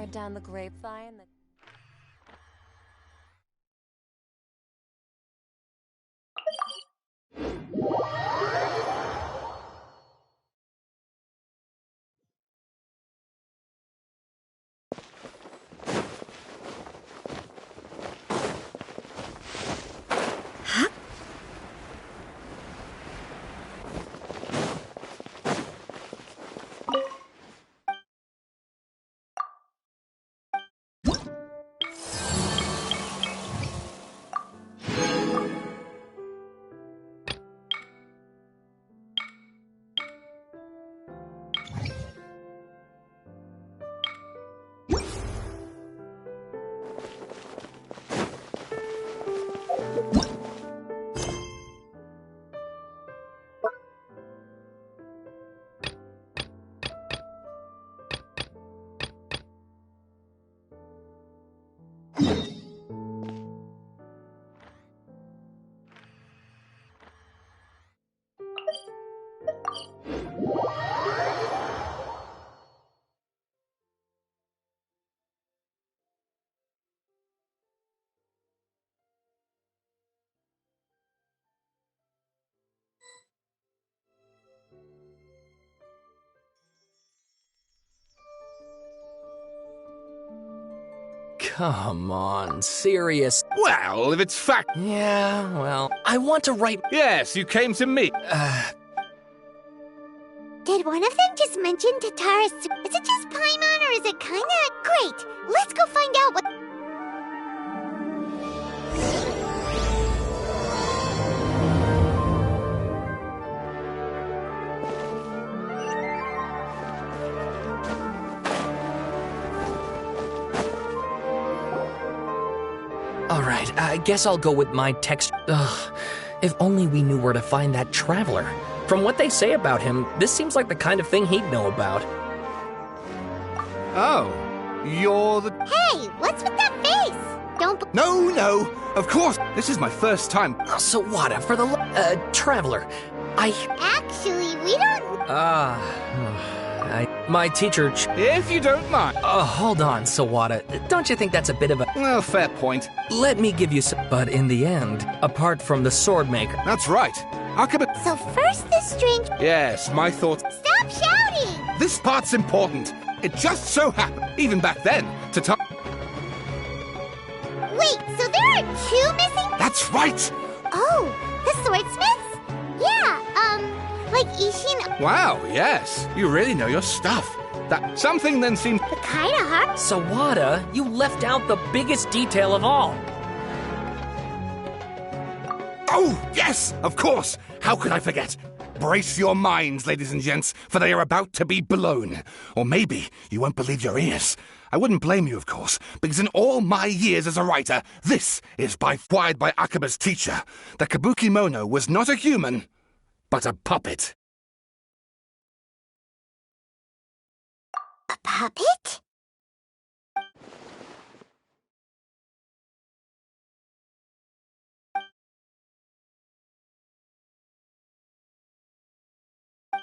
word down the grapevine that... Come on, serious. Well, if it's fact... Yeah, well, I want to write... Yes, you came to me. Did one of them just mention Tatara's... Is it just Paimon or is it kinda... Great! Let's go find out what... Alright, I guess I'll go with my text. Ugh, if only we knew where to find that traveler. From what they say about him, this seems like the kind of thing he'd know about. Oh, you're the... Hey, what's with that face? Don't... No, of course. This is my first time. So what, for the traveler, Actually, we don't... my teacher... If you don't mind. Hold on, Sawada. Don't you think that's a bit of a... Well, fair point. Let me give you some... But in the end, apart from the sword maker... That's right. Akaba... So first this strange... Yes, my thoughts... Stop shouting! This part's important. It just so happened, even back then, to Wait, so there are two missing... That's right! Oh, the swordsmiths? Yeah, like Ishin... Wow, yes. You really know your stuff. That something then seemed... Kinda hard... Sawada, you left out the biggest detail of all. Oh, yes, of course. How could I forget? Brace your minds, ladies and gents, for they are about to be blown. Or maybe you won't believe your ears. I wouldn't blame you, of course, because in all my years as a writer, this is acquired by Akaba's teacher. The Kabuki Mono was not a human, but a puppet. A puppet?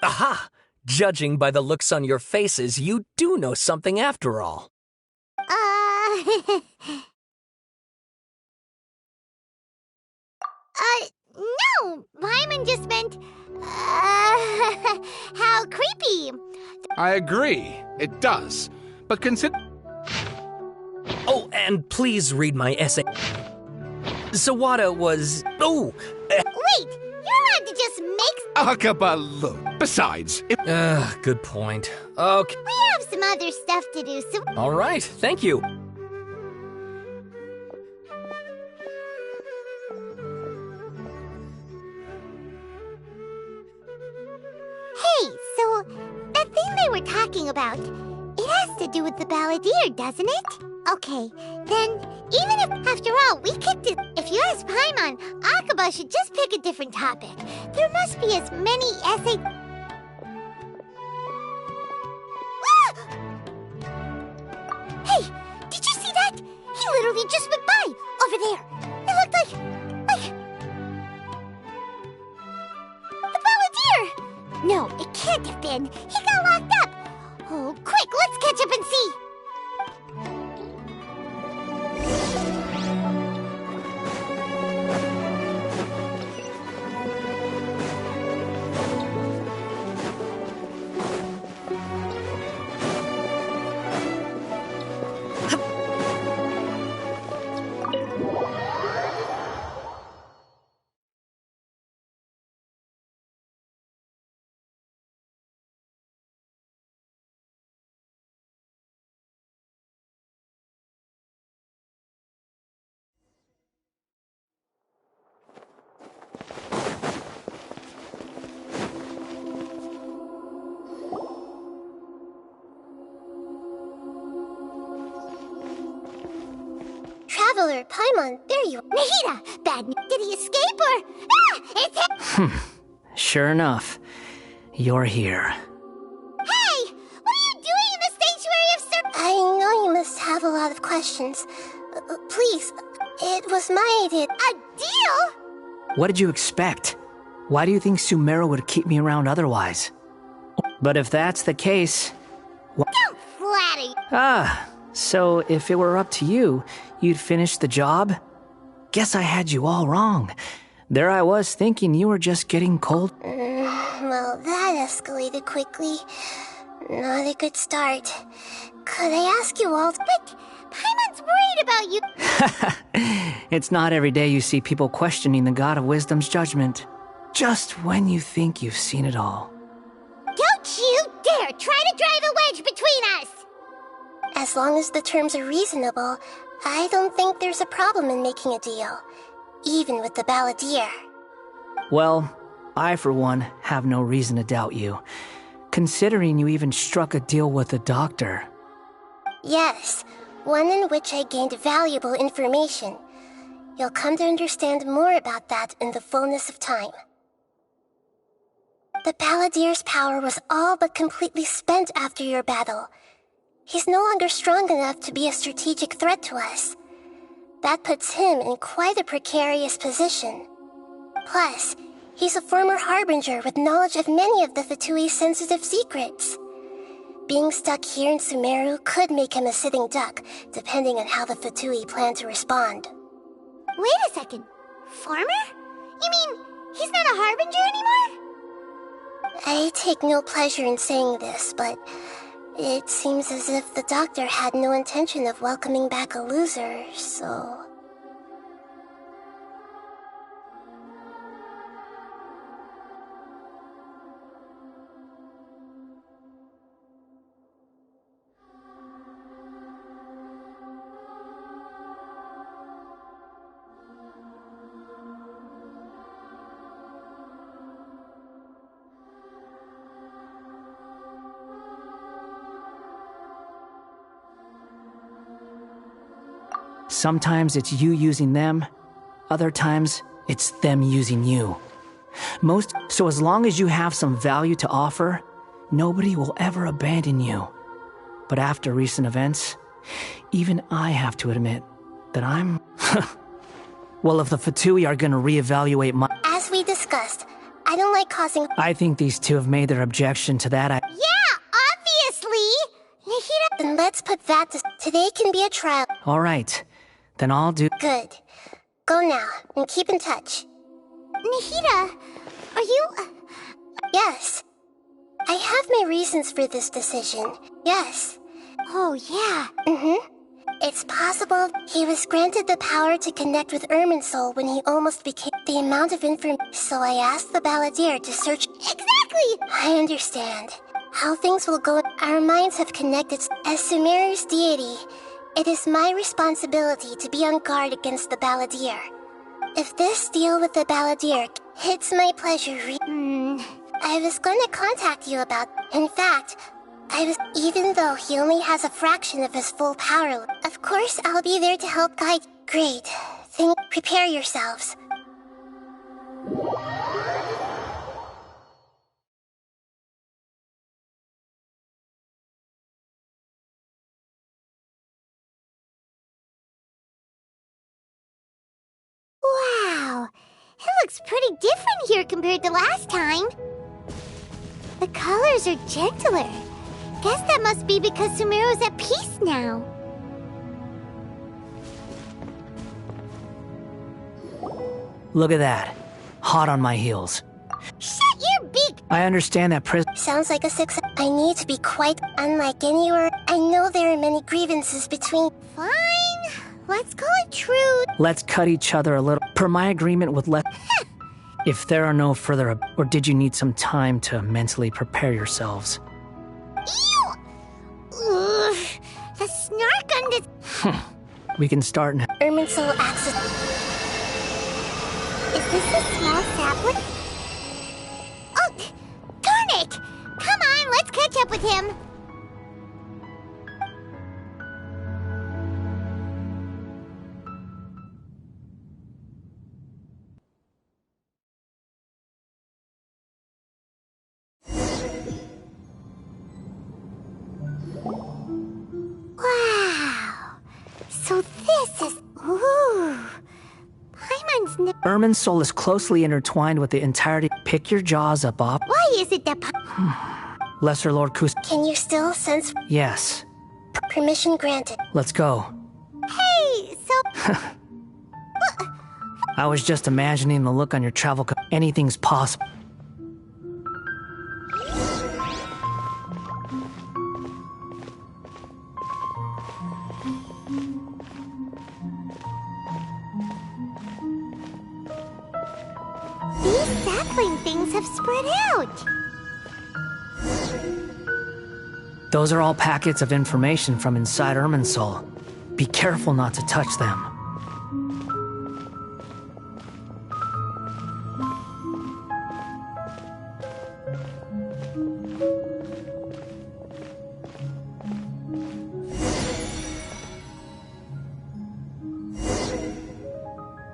Aha! Judging by the looks on your faces, you do know something after all. No! Paimon just meant... how creepy! I agree, it does. But consider... Oh, and please read my essay. Sawada was... Oh! Wait! You're allowed to just make... Akaba, look. Besides, if... Good point. Okay. We have some other stuff to do, so... All right, thank you. Hey, so... That thing they were talking about... It has to do with the balladeer, doesn't it? Okay, then... Even if, after all, we kicked it... If you ask Paimon, Akaba should just pick a different topic. There must be as many essay... Hey, did you see that? He literally just went by, over there. It looked like... The balladeer! No, it can't have been. He got locked up. Oh, quick, let's catch up and see. traveler, Paimon, there you are. Nahida, bad news. Did he escape or... Ah! It's him! Sure enough, you're here. Hey! What are you doing in the Sanctuary of Sir... I know you must have a lot of questions. Please, it was my idea. A deal? What did you expect? Why do you think Sumeru would keep me around otherwise? But if that's the case... Don't flatter. Ah, so if it were up to you, you'd finish the job? Guess I had you all wrong. There I was thinking you were just getting cold. Well, that escalated quickly. Not a good start. Could I ask you all... But Paimon's worried about you. It's not every day you see people questioning the God of Wisdom's judgment. Just when you think you've seen it all. Don't you dare try to drive a wedge between us! As long as the terms are reasonable, I don't think there's a problem in making a deal. Even with the balladeer. Well, I for one have no reason to doubt you, considering you even struck a deal with the doctor. Yes, one in which I gained valuable information. You'll come to understand more about that in the fullness of time. The balladeer's power was all but completely spent after your battle. He's no longer strong enough to be a strategic threat to us. That puts him in quite a precarious position. Plus, he's a former harbinger with knowledge of many of the Fatui's sensitive secrets. Being stuck here in Sumeru could make him a sitting duck, depending on how the Fatui plan to respond. Wait a second. Former? You mean he's not a harbinger anymore? I take no pleasure in saying this, but it seems as if the doctor had no intention of welcoming back a loser, so... Sometimes it's you using them, other times it's them using you. So as long as you have some value to offer, nobody will ever abandon you. But after recent events, even I have to admit that I'm... Well, if the Fatui are gonna reevaluate my... As we discussed, I don't like causing... I think these two have made their objection to that. Yeah, obviously! Nahida... Then let's put that to... Today can be a trial. All right, then I'll do... Good. Go now, and keep in touch. Nahida, are you... Yes. I have my reasons for this decision. Yes. Oh, yeah. It's possible he was granted the power to connect with Irminsul when he almost became the amount of information. So I asked the balladeer to search... Exactly! I understand. How things will go... Our minds have connected. As Sumeru's deity, it is my responsibility to be on guard against the balladeer. If this deal with the balladeer hits my pleasure... I was going to contact you about... In fact... Even though he only has a fraction of his full power, of course I'll be there to help guide. Great. Then prepare yourselves. Wow. It looks pretty different here compared to last time. The colors are gentler. Guess that must be because Sumeru's at peace now. Look at that. Hot on my heels. Shut your beak! I understand that Sounds like a success. I need to be quite unlike anywhere. I know there are many grievances between... Fine. Let's call it truth. Let's cut each other a little. Per my agreement with If there are no further... Or did you need some time to mentally prepare yourselves? Ew! Ugh, the snark on this... We can start now. Irminsul access... Is this a small sapling? Oh, darn it! Come on, let's catch up with him. Irmin's soul is closely intertwined with the entirety. Pick your jaws up, Op. Why is it that Lesser Lord Kus. Can you still sense Yes. permission granted? Let's go. Hey, so... I was just imagining the look on your travel. Anything's possible. These sapling things have spread out. Those are all packets of information from inside Irmin's soul. Be careful not to touch them.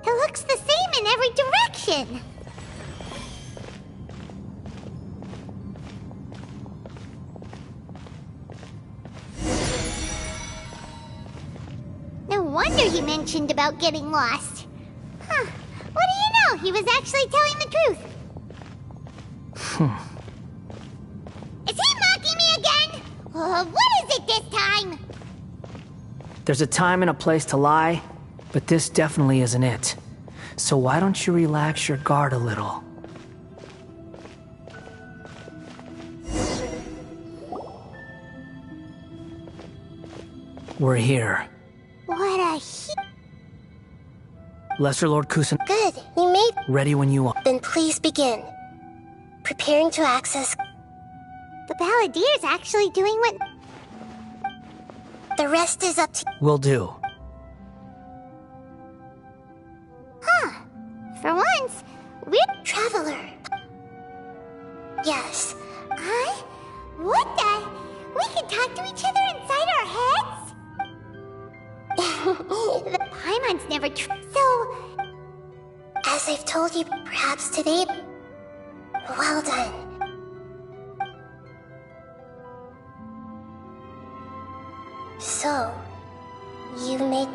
It looks the same in every direction. No wonder he mentioned about getting lost. Huh. What do you know? He was actually telling the truth. Is he mocking me again? What is it this time? There's a time and a place to lie, but this definitely isn't it. So why don't you relax your guard a little? We're here. What a Lesser Lord Kusan, Good. You made. ready when you are. Then please begin. Preparing to access. The Balladier's actually doing what... The rest is up to. Will do. For once, we're... Traveler. Yes. Huh? What the... We can talk to each other inside our heads? Paimon's never so... As I've told you, perhaps today. Well done. So, you made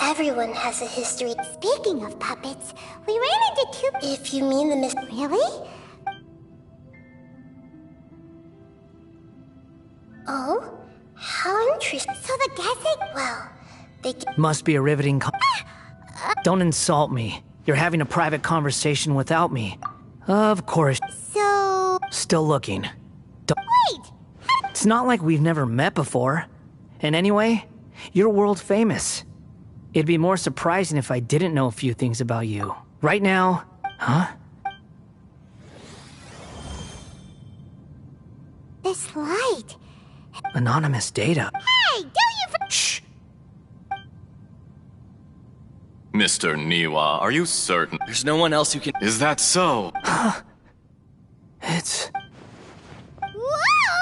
Everyone has a history. Speaking of puppets, we ran into two... If you mean the Really? Oh? How interesting. So the guessing... Well, they Must be a riveting Don't insult me. You're having a private conversation without me. Of course. So... Still looking. Wait! It's not like we've never met before. And anyway, you're world famous. It'd be more surprising if I didn't know a few things about you. Right now, huh? This light... Anonymous data. Hey, don't you... Shh. Mr. Niwa, are you certain? There's no one else who can. Is that so? It's... Whoa!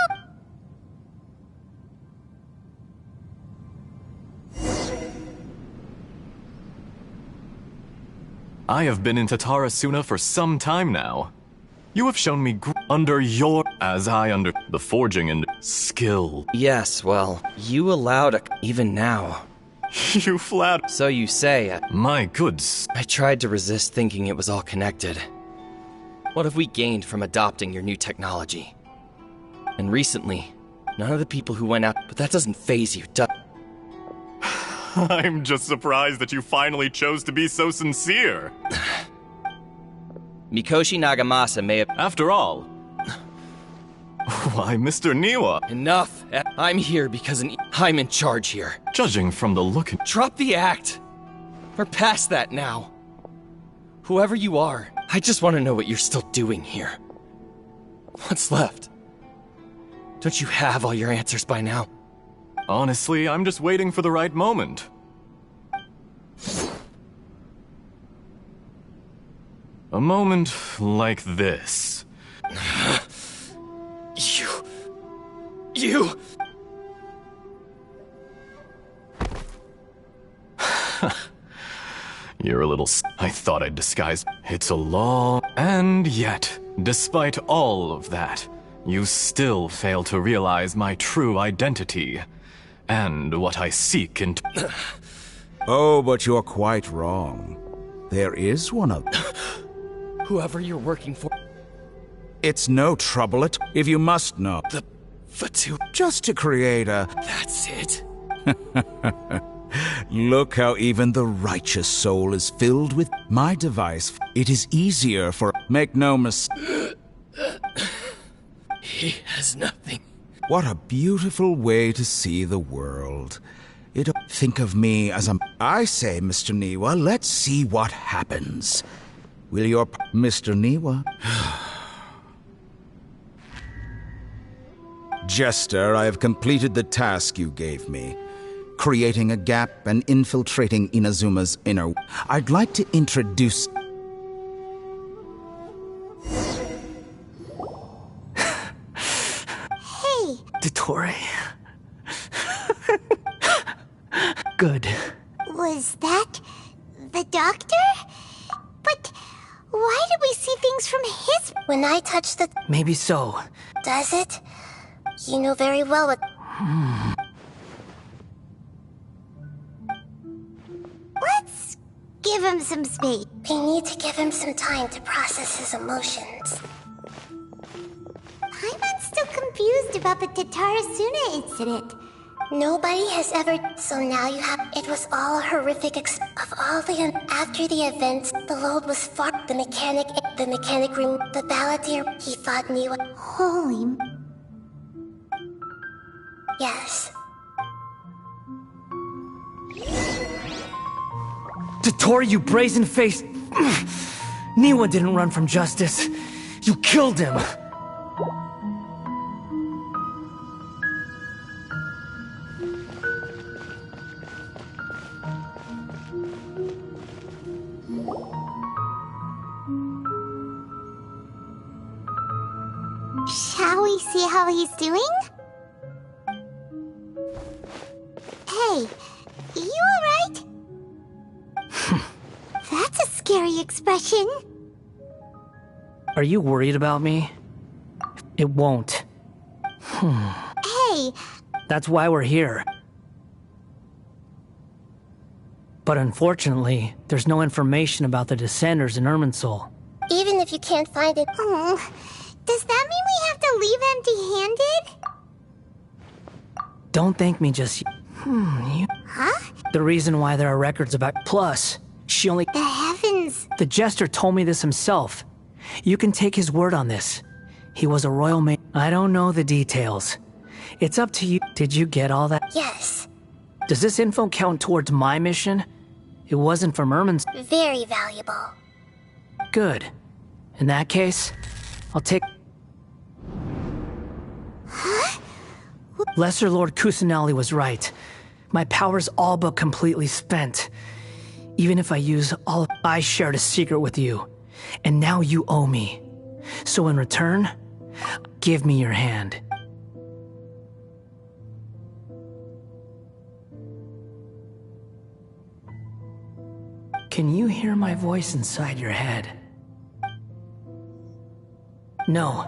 I have been in Tatarasuna for some time now. You have shown me under your, as I under, the forging and skill. Yes, well, you allowed a. Even now. You flatter. So you say. My goods. I tried to resist thinking it was all connected. What have we gained from adopting your new technology? And recently, none of the people who went out. But that doesn't faze you, does. I'm just surprised that you finally chose to be so sincere. Mikoshi Nagamasa may have. After all. Why, Mr. Niwa. Enough! I'm here because I'm in charge here. Judging from the look. Drop the act! We're past that now. Whoever you are, I just want to know what you're still doing here. What's left? Don't you have all your answers by now? Honestly, I'm just waiting for the right moment. A moment like this. You... You're a little I thought I'd disguise. It's a long... And yet, despite all of that, you still fail to realize my true identity. And what I seek in... Oh, but you're quite wrong. There is one of them. Whoever you're working for. It's no trouble if you must know. The Fatu. Just to create a... That's it. Look how even the righteous soul is filled with my device. It is easier for... Make no mistake. He has nothing. What a beautiful way to see the world. Think of me as a... I say, Mr. Niwa, let's see what happens. Will your... Mr. Niwa? Jester, I have completed the task you gave me. Creating a gap and infiltrating Inazuma's inner... I'd like to introduce... Hey! Dottore. Good. Was that the doctor? But why did we see things from his... When I touch the... Maybe so. Does it? You know very well what... Let's give him some space. We need to give him some time to process his emotions. I'm still confused about the Tatarasuna incident. Nobody has ever... So now you have... It was all a horrific of all the... After the events, the load was far... The mechanic room, the balladeer, he fought Niwa. Holy... Yes. Dottore, you brazen-faced... Niwa didn't run from justice. You killed him. Shall we see how he's doing? Hey, you alright? That's a scary expression. Are you worried about me? It won't. Hey, That's why we're here. But unfortunately, there's no information about the Descenders in Irminsul. Even if you can't find it... does that mean we have to leave empty-handed? Don't thank me just yet. Huh? The reason why there are records about... Plus, she only... The heavens. The Jester told me this himself. You can take his word on this. He was a royal man. I don't know the details. It's up to you. Did you get all that? Yes. Does this info count towards my mission? It wasn't from Irmin's. Very valuable. Good. In that case, I'll take... Lesser Lord Kusanali was right. My power's all but completely spent. Even if I use all... I shared a secret with you. And now you owe me. So in return, give me your hand. Can you hear my voice inside your head? No.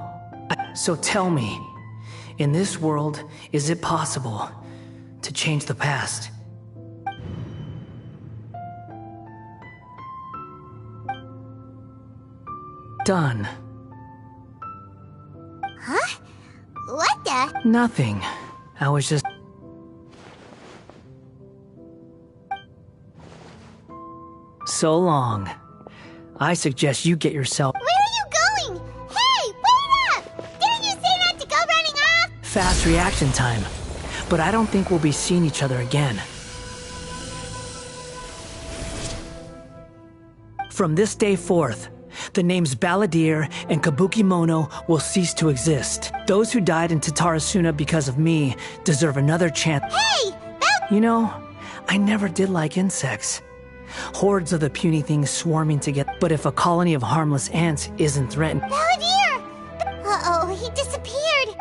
So tell me, in this world, is it possible to change the past? Done. Huh? What the? Nothing. I was just... So long. I suggest you get yourself... Where are you going? Hey, wait up! Didn't you say not to go running off? Fast reaction time. But I don't think we'll be seeing each other again. From this day forth, the names Balladeer and Kabukimono will cease to exist. Those who died in Tatarasuna because of me deserve another chance. Hey! You know, I never did like insects. Hordes of the puny things swarming together. But if a colony of harmless ants isn't threatened... Balladeer! Uh-oh, he disappeared.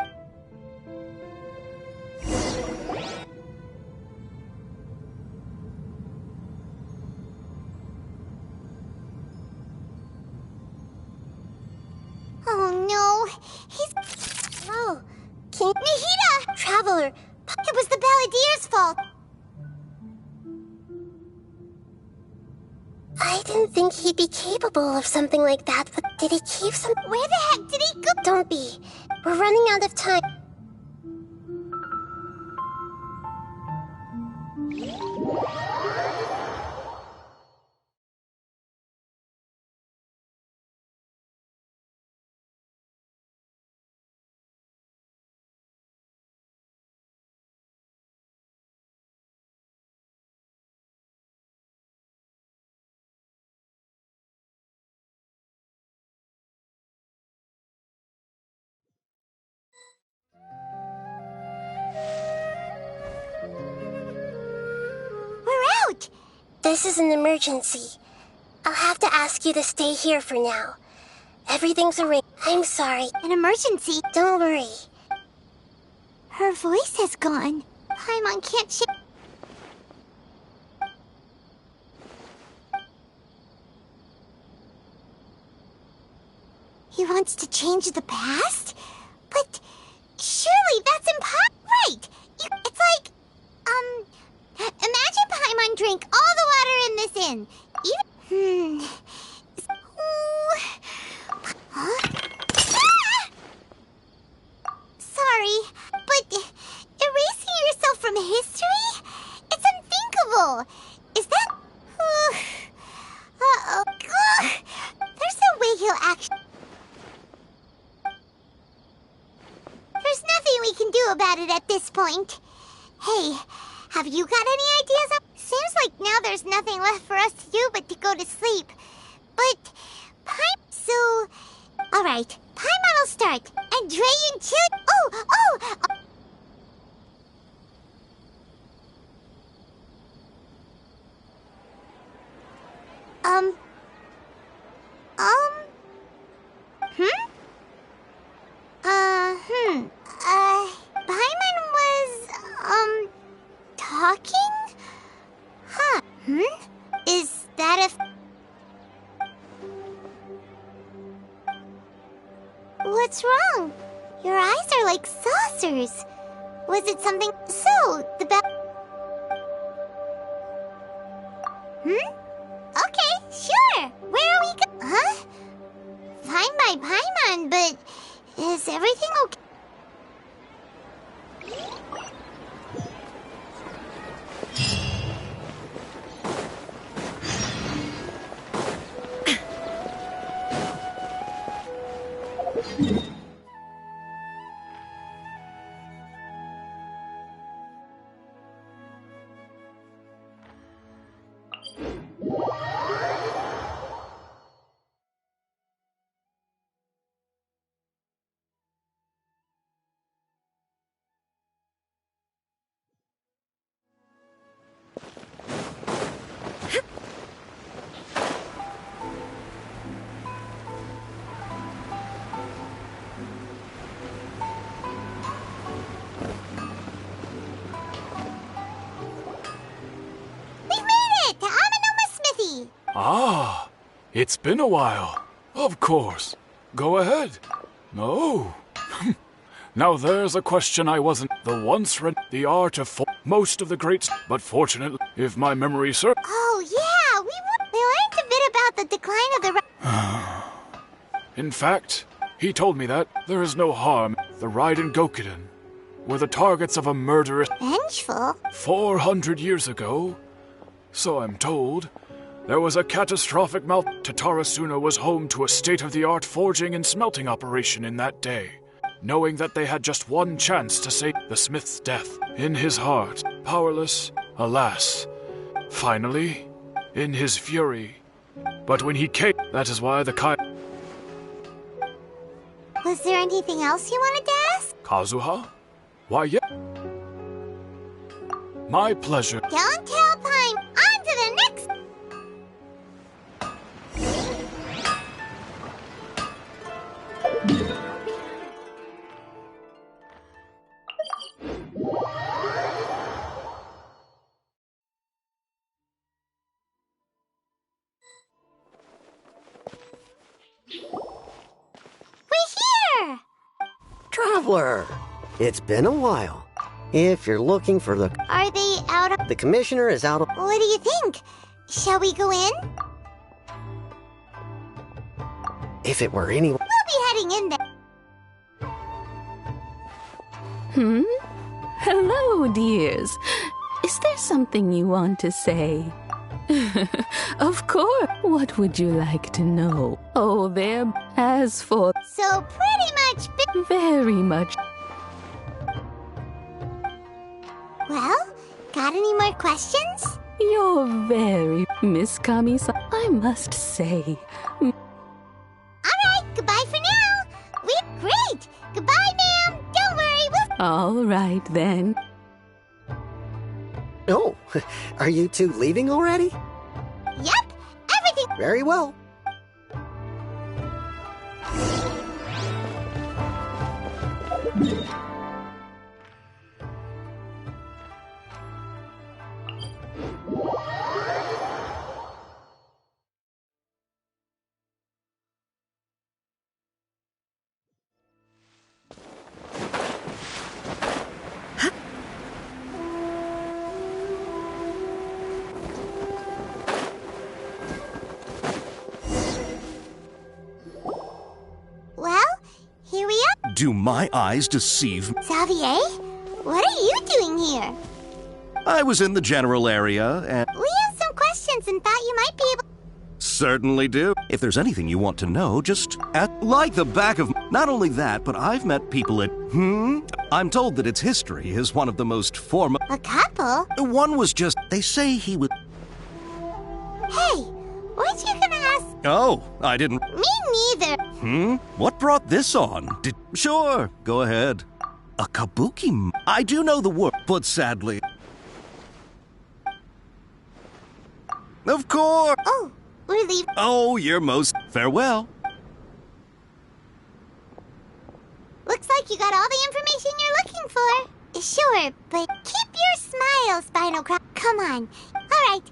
Oh no, he's... Oh, King... Nihida! Traveler! It was the Balladier's fault. I didn't think he'd be capable of something like that, but did he keep some... Where the heck did he go? Don't be. We're running out of time. We're out! This is an emergency. I'll have to ask you to stay here for now. Everything's arranged. I'm sorry. An emergency? Don't worry. Her voice has gone. Paimon can't He wants to change the past? But surely that's impossible. Right! It's like, imagine Paimon drank all the water in this inn. Even, Huh? Sorry, but erasing yourself from history? It's unthinkable. Is that... Uh-oh. There's no way he'll actually... There's nothing we can do about it at this point. Hey, have you got any ideas? Seems like now there's nothing left for us to do but to go to sleep. But, so... Alright, Paimon will start. And Drayan too... Paimon was, talking? Huh, Is that a... What's wrong? Your eyes are like saucers. Was it something... So, the bell... Okay, sure. Where are we go... Huh? Fine by Paimon, but... Is everything okay? Ah, it's been a while. Of course. Go ahead. Oh. Now there's a question I wasn't. The once read the art of most of the greats, but fortunately, if my memory serves. Oh, yeah, we learned a bit about the decline of the... In fact, he told me that there is no harm. The Raiden Gokiden were the targets of a murderous... Vengeful? 400 years ago, so I'm told. There was a catastrophic Tatarasuna was home to a state-of-the-art forging and smelting operation in that day. Knowing that they had just one chance to save the smith's death. In his heart, powerless, alas. Finally, in his fury. But when he came, that is why the Kai... Was there anything else you wanted to ask? Kazuha? Why, yeah. My pleasure. Don't tell Paim. On to the next... We're here! Traveler, it's been a while. If you're looking for the... Are they out of... The commissioner is out of... What do you think? Shall we go in? if it were anyone. We'll be heading in there. Hello, dears. Is there something you want to say? Of course. What would you like to know? Oh, there. As for... So pretty much... Very much. Well, got any more questions? You're very... Miss Kamisa, I must say. Alright, goodbye for now. We're great. Goodbye, ma'am. Don't worry, we'll... All right, then. Oh, are you two leaving already? Yep, everything... Very well. Well, here we are. Do my eyes deceive? Xavier, what are you doing here? I was in the general area and... We have some questions and thought you might be able... Certainly do. If there's anything you want to know, just ask. Like the back of... Not only that, but I've met people at... I'm told that its history is one of the most A couple? One was just... They say he was... Hey, weren't you gonna ask... Oh, I didn't... Me neither. What brought this on? Sure, go ahead. A kabuki... I do know the word, but sadly... Of course! Oh, we're leaving. Oh, you're most... Farewell. Looks like you got all the information you're looking for. Sure, but keep your smile, Spinal Crop. Come on. All right.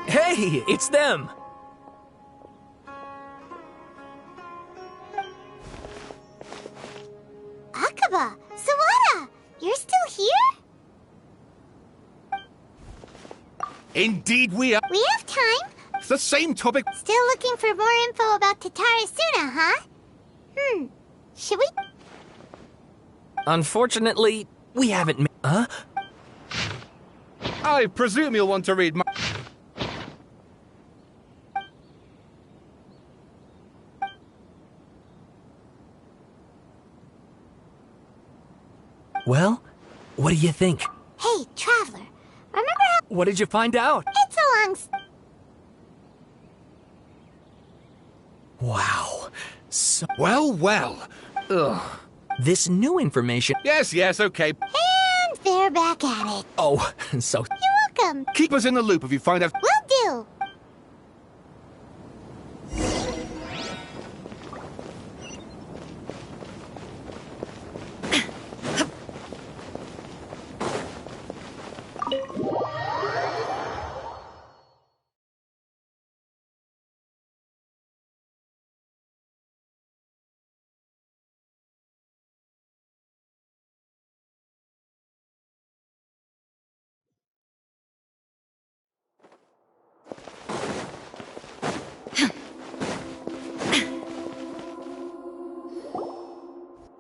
Hey, it's them! Akaba, Sawada, you're still here? Indeed we are. We have time. It's the same topic. Still looking for more info about Tatarasuna, huh? Should we? Unfortunately, we haven't Huh? I presume you'll want to read my... Well, what do you think? Hey, Traveler, remember how... What did you find out? It's a long... Wow. So... Well. Ugh. This new information... Yes, okay. And they're back at it. Oh, so... You're welcome. Keep us in the loop if you find out... Will do.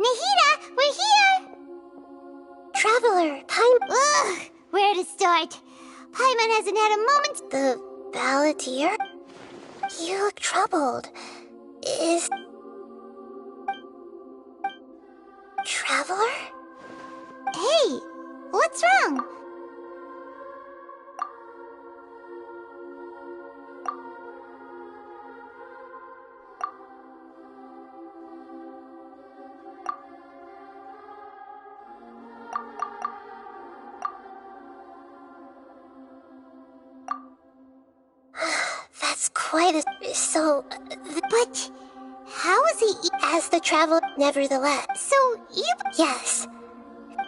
Nahida, we're here! Traveler, Paimon. Ugh, where to start? Paimon hasn't had a moment. The balladeer? You look troubled. Is... Traveler? Hey, what's wrong? quite a... so... But how is he... As the traveler, nevertheless. So, you... Yes.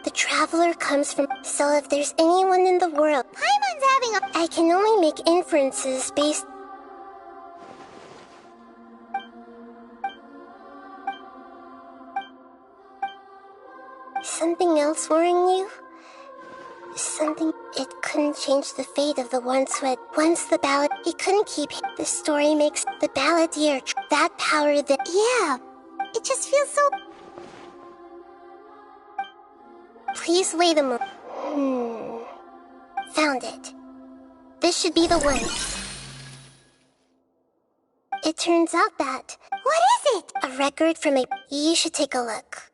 The traveler comes from... So if there's anyone in the world... Paimon's having a... I can only make inferences based... Something else worrying you? Something... It couldn't change the fate of the ones who had... Once the ballad... He couldn't keep... The story makes the balladeer... That power that... Yeah. It just feels so... Please wait a moment. Found it. This should be the one. It turns out that... What is it? A record from a... You should take a look.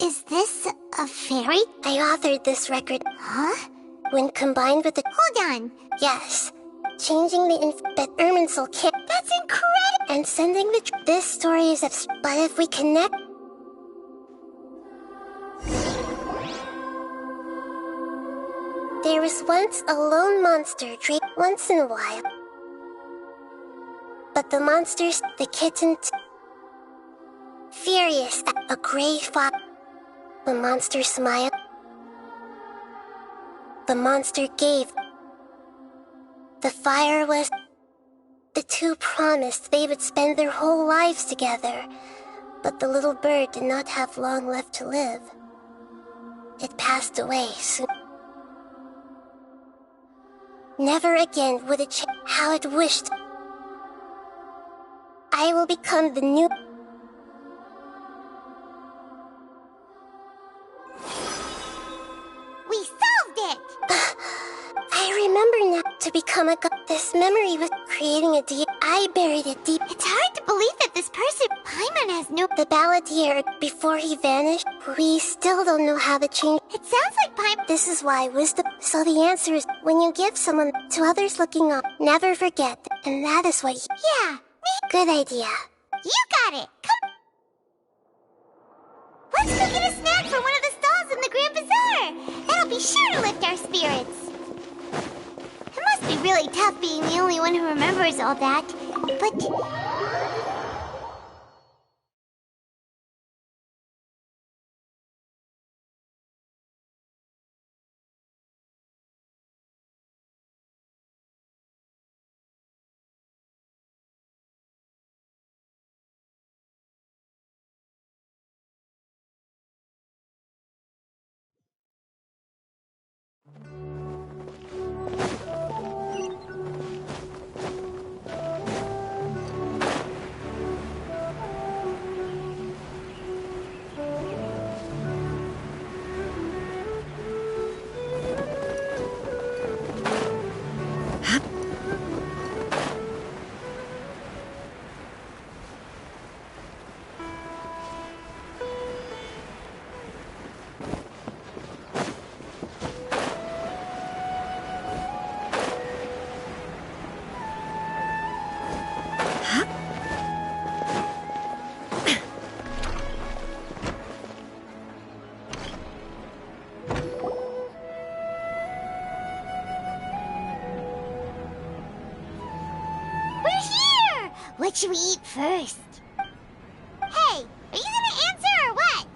Is this a fairy? I authored this record. Huh? When combined with the... Hold on. Yes. Changing the but Irminsul can't... That's incredible! And sending the... This story is... But if we connect... There was once a lone monster once in a while. But the monsters... The kitten... Furious at a gray fox... The monster smiled. The monster gave. The fire was... The two promised they would spend their whole lives together, but the little bird did not have long left to live. It passed away soon. Never again would it change how it wished. I will become the new... We solved it! I remember now to become a god. This memory was creating a deep... I buried it deep. It's hard to believe that this person, Paimon, has no... The balladeer, before he vanished, we still don't know how to change... It sounds like Paimon... This is why wisdom... So the answer is, when you give someone to others looking on, never forget. And that is what... Yeah. Good idea. You got it. Come... Let's go get a snack from one of the stalls in the Grand Bazaar. That'll be sure to lift our spirits. It must be really tough being the only one who remembers all that. But... What should we eat first? Hey, are you gonna answer or what?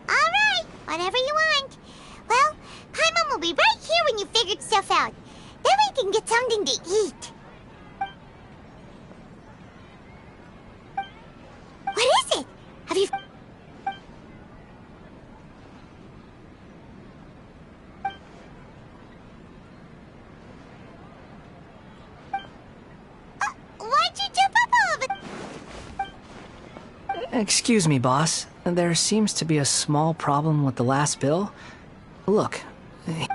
Alright, whatever you want. Well, Paimon will be right here when you figured stuff out. Then we can get something to eat. What is it? Have you... Excuse me, boss. There seems to be a small problem with the last bill. Look. Hey!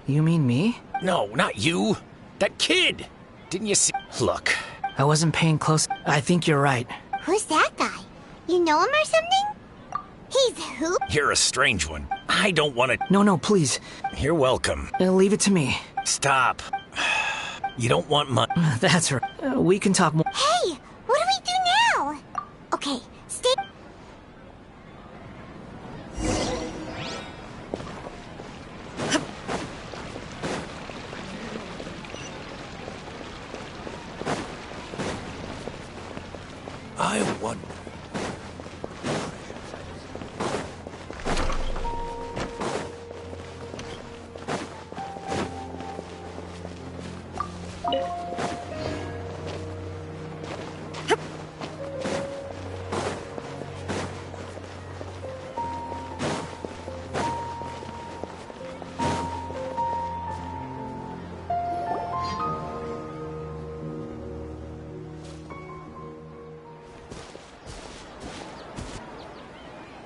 You mean me? No, not you. That kid! Didn't you see? Look. I wasn't paying close... I think you're right. Who's that guy? You know him or something? He's who? You're a strange one. I don't want to... No, please. You're welcome. Leave it to me. Stop. You don't want my... That's right. We can talk more. Hey, what do we do now? Okay, stay... I want...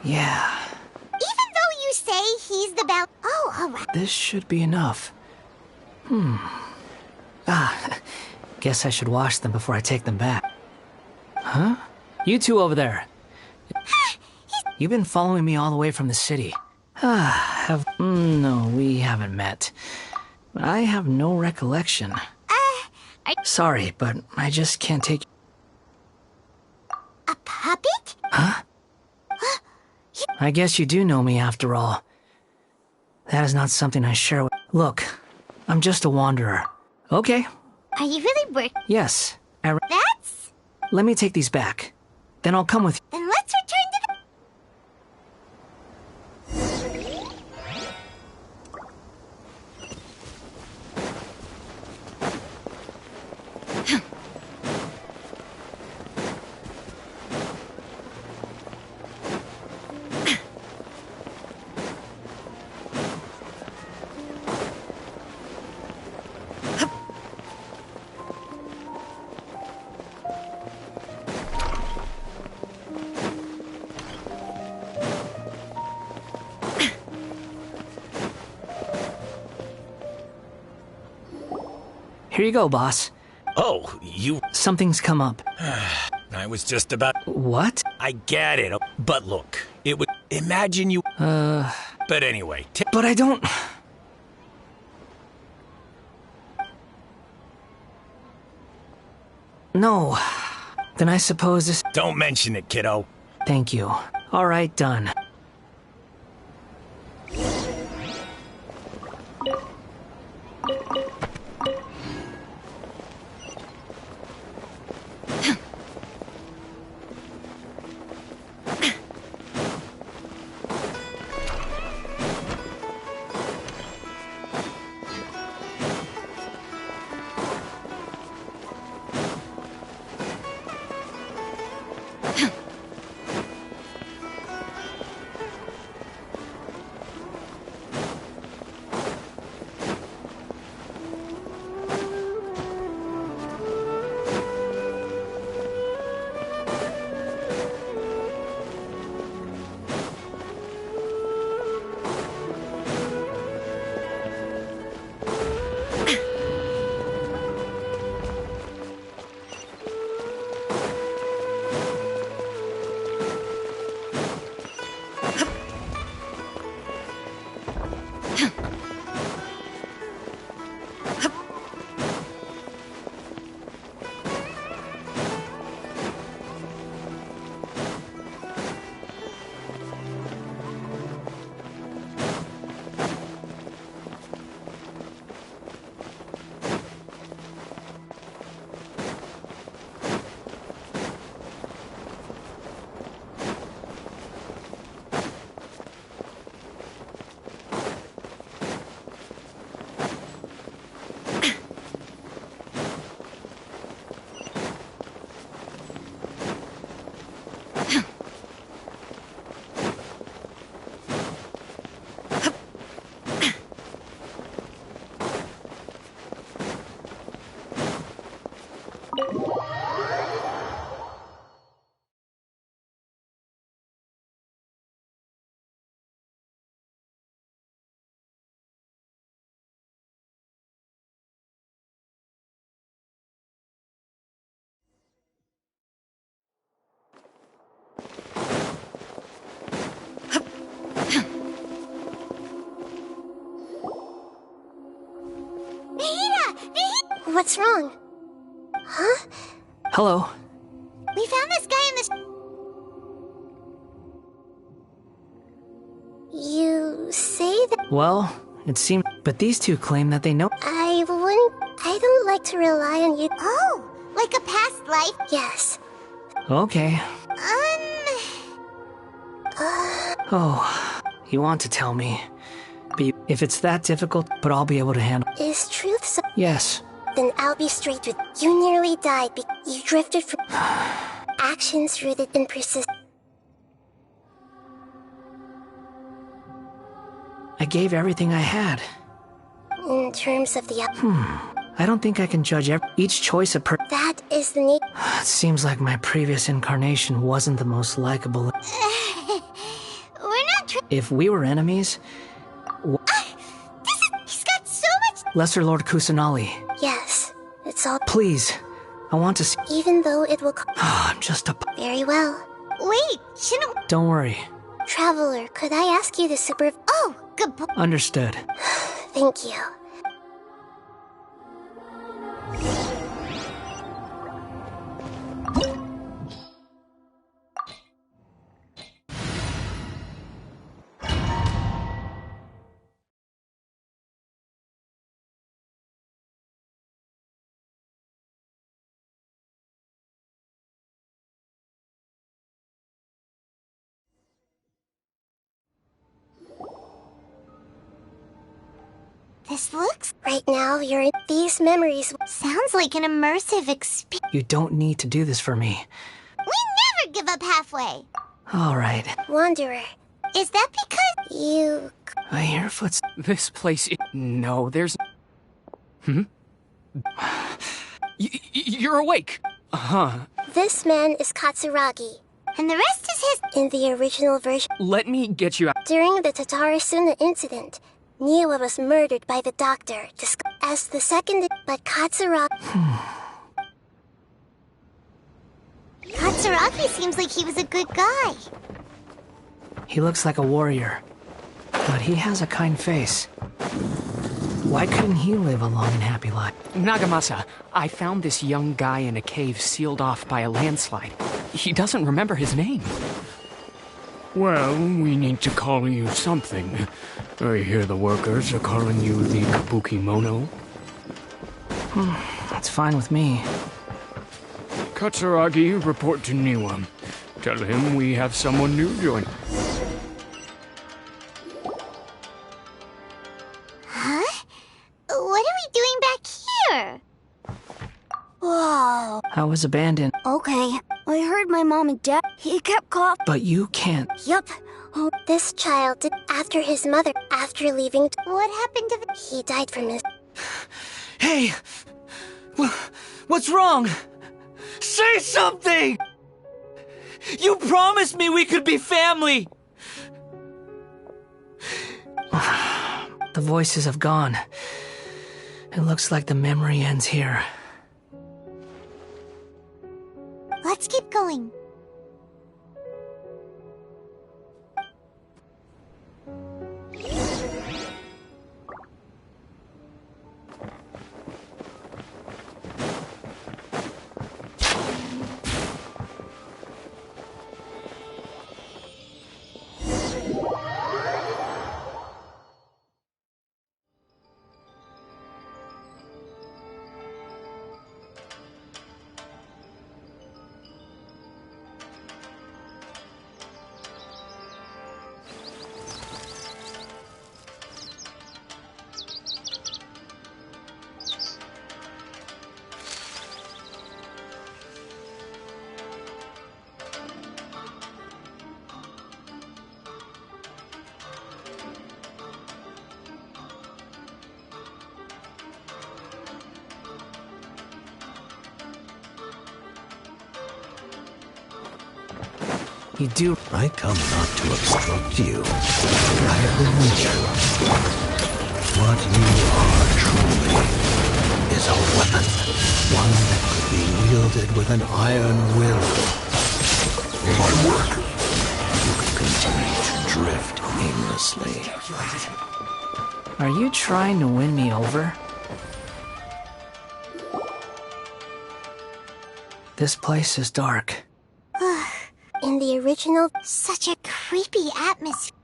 Yeah. Even though you say he's the bell... Oh, alright. This should be enough. Guess I should wash them before I take them back. Huh? You two over there. You've been following me all the way from the city. No, we haven't met. I have no recollection. Sorry, but I just can't take... A puppet? Huh? I guess you do know me after all. That is not something I share with... Look, I'm just a wanderer. Okay. Are you really worth... Yes. That's... Let me take these back. Then I'll come with you. Then let's return to the... Here you go, boss. Oh, you... Something's come up. I was just about... What? I get it, but look, it would... Imagine you... But anyway... But I don't... No. Then I suppose this... Don't mention it, kiddo. Thank you. All right, done. What's wrong? Huh? Hello. We found this guy in the... You say that... Well, it seems... But these two claim that they know... I don't like to rely on you. Oh, like a past life? Yes. Okay. Oh, you want to tell me. But if it's that difficult, but I'll be able to handle... Is truth so... Yes. Then I'll be straight with you. You nearly died because you drifted from... actions rooted in persistence. I gave everything I had. In terms of the... I don't think I can judge each choice of That is the need... It seems like my previous incarnation wasn't the most likable. We're not If we were enemies... He's got so much... Lesser Lord Kusanali, Yes, it's all... please. I want to see... Even though it will... I'm just a... Very well. Wait, shouldn't... Don't worry. Traveler, could I ask you to Oh, good boy. Understood. Thank you. This looks... Right now, you're in these memories. Sounds like an immersive experience. You don't need to do this for me. We never give up halfway. All right. Wanderer. Is that because... You... I hear footsteps. This place... No, there's... You're awake! Huh. This man is Katsuragi. And the rest is his... In the original version... Let me get you out. During the Tatarasuna incident, Niwa was murdered by the doctor, as the second... But Katsuragi... Katsuragi seems like he was a good guy. He looks like a warrior, but he has a kind face. Why couldn't he live a long and happy life? Nagamasa, I found this young guy in a cave sealed off by a landslide. He doesn't remember his name. Well, we need to call you something. I hear the workers are calling you the Kabukimono. That's fine with me. Katsuragi, report to Niwa. Tell him we have someone new join. Huh? What are we doing back here? Whoa. I was abandoned. Okay. I heard my mom and dad. He kept coughing. But you can't. Yup. Oh, this child did after his mother, after leaving... What happened to the... He died from his... Hey! What's wrong? Say something! You promised me we could be family! The voices have gone. It looks like the memory ends here. Let's keep going. You do. I come not to obstruct you. I have been waiting. What you are truly is a weapon. One that could be wielded with an iron will. My work. You could continue to drift aimlessly. Are you trying to win me over? This place is dark. In the original, Such a creepy atmosphere.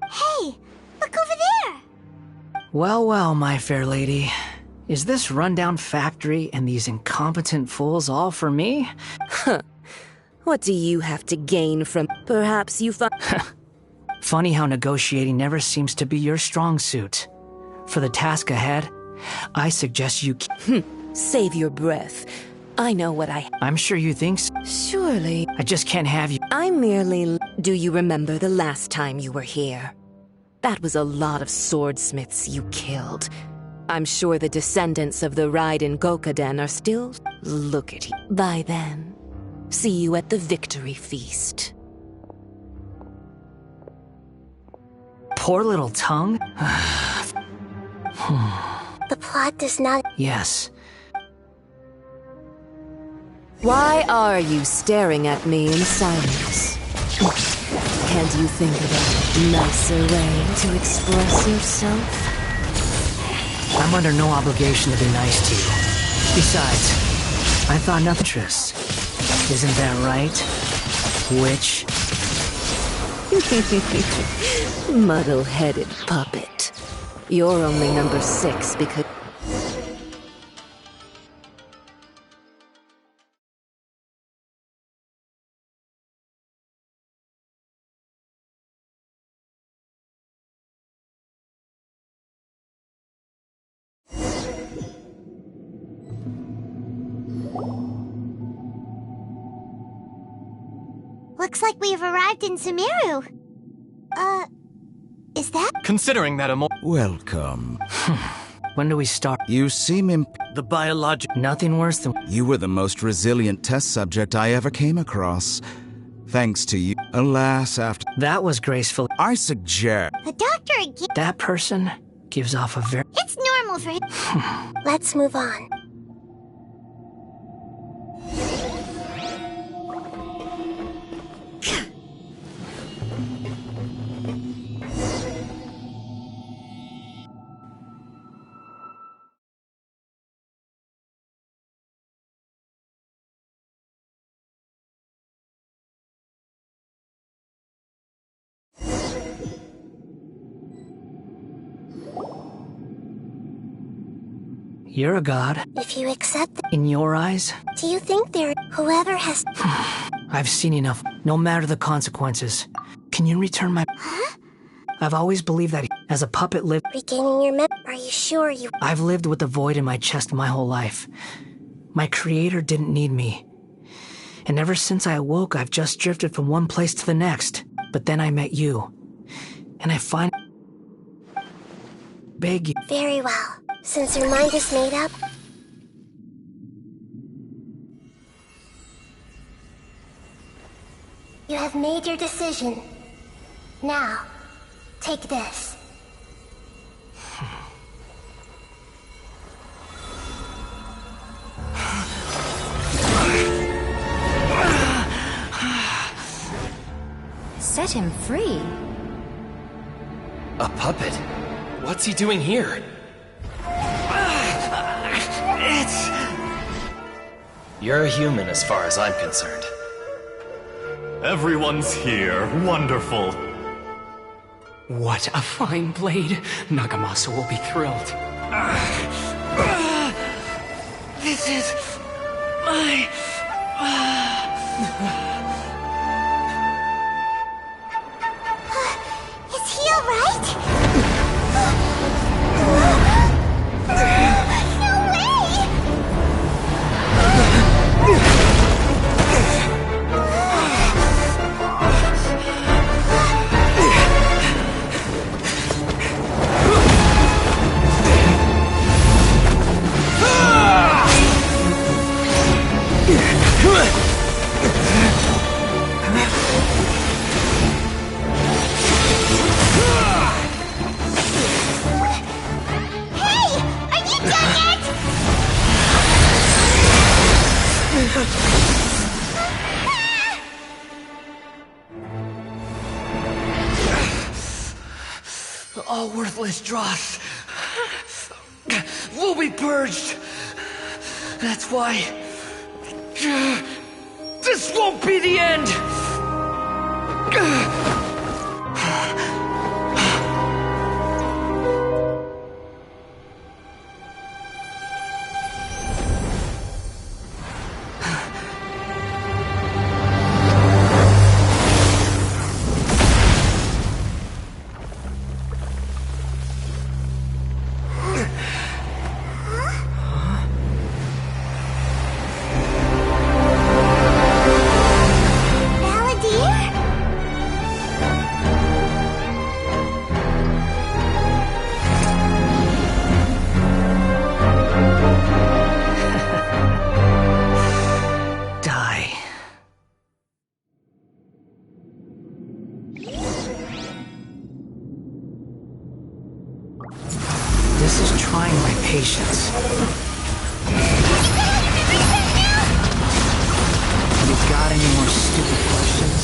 Hey, look over there! Well, well, my fair lady. Is this rundown factory and these incompetent fools all for me? What do you have to gain from... Perhaps you find... Funny how negotiating never seems to be your strong suit. For the task ahead, I suggest you... Save your breath. I know what I'm sure you think so. Surely. I just can't have you... I merely... Do you remember the last time you were here? That was a lot of swordsmiths you killed. I'm sure the descendants of the Raiden Gokaden are still... Look at you. By then, see you at the victory feast. Poor little tongue? the plot does not... Yes. Why are you staring at me in silence? Can't you think of a nicer way to express yourself? I'm under no obligation to be nice to you. Besides, I thought nothing interests. Isn't that right? Witch? Muddle-headed puppet. You're only number 6 because... Looks like we've arrived in Sumeru. Is that? Considering that Welcome. When do we start? You seem The biologic... Nothing worse than... You were the most resilient test subject I ever came across. Thanks to you. Alas, after... That was graceful. I suggest... The doctor again. That person gives off a very... It's normal for him. Let's move on. You're a god. If you accept In your eyes, do you think whoever has... I've seen enough. No matter the consequences. Can you return my... Huh? I've always believed that as a puppet lived... Regaining your Are you sure you... I've lived with the void in my chest my whole life. My creator didn't need me. And ever since I awoke, I've just drifted from one place to the next. But then I met you. And I finally... Beg you... Very well. Since your mind is made up... You have made your decision. Now, take this. Set him free. A puppet? What's he doing here? You're a human as far as I'm concerned. Everyone's here. Wonderful. What a fine blade. Nagamasa will be thrilled. This is... my... Is he alright? No way! All worthless dross will be purged. That's why... This won't be the end! This is trying my patience. You got any more stupid questions?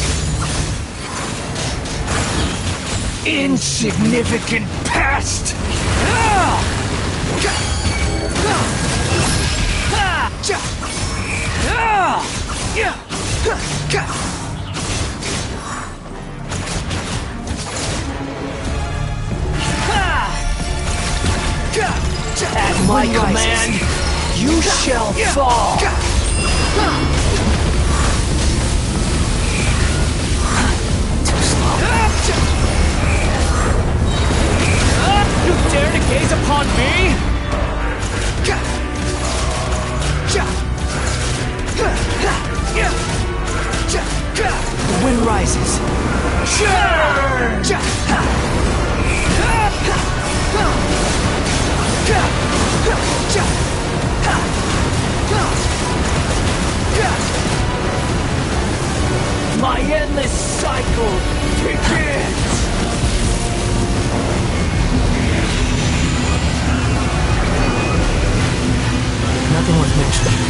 Insignificant past! At my command, you shall fall! Too slow. You dare to gaze upon me? The wind rises. My endless cycle begins! Nothing worth mentioning.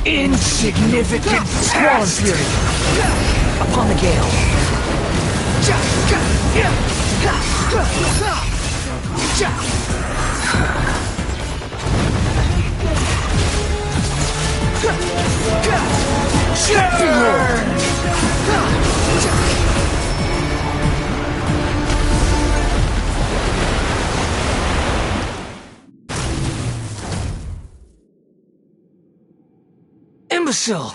Insignificant Squall and Fury! Upon the gale! Imbecile!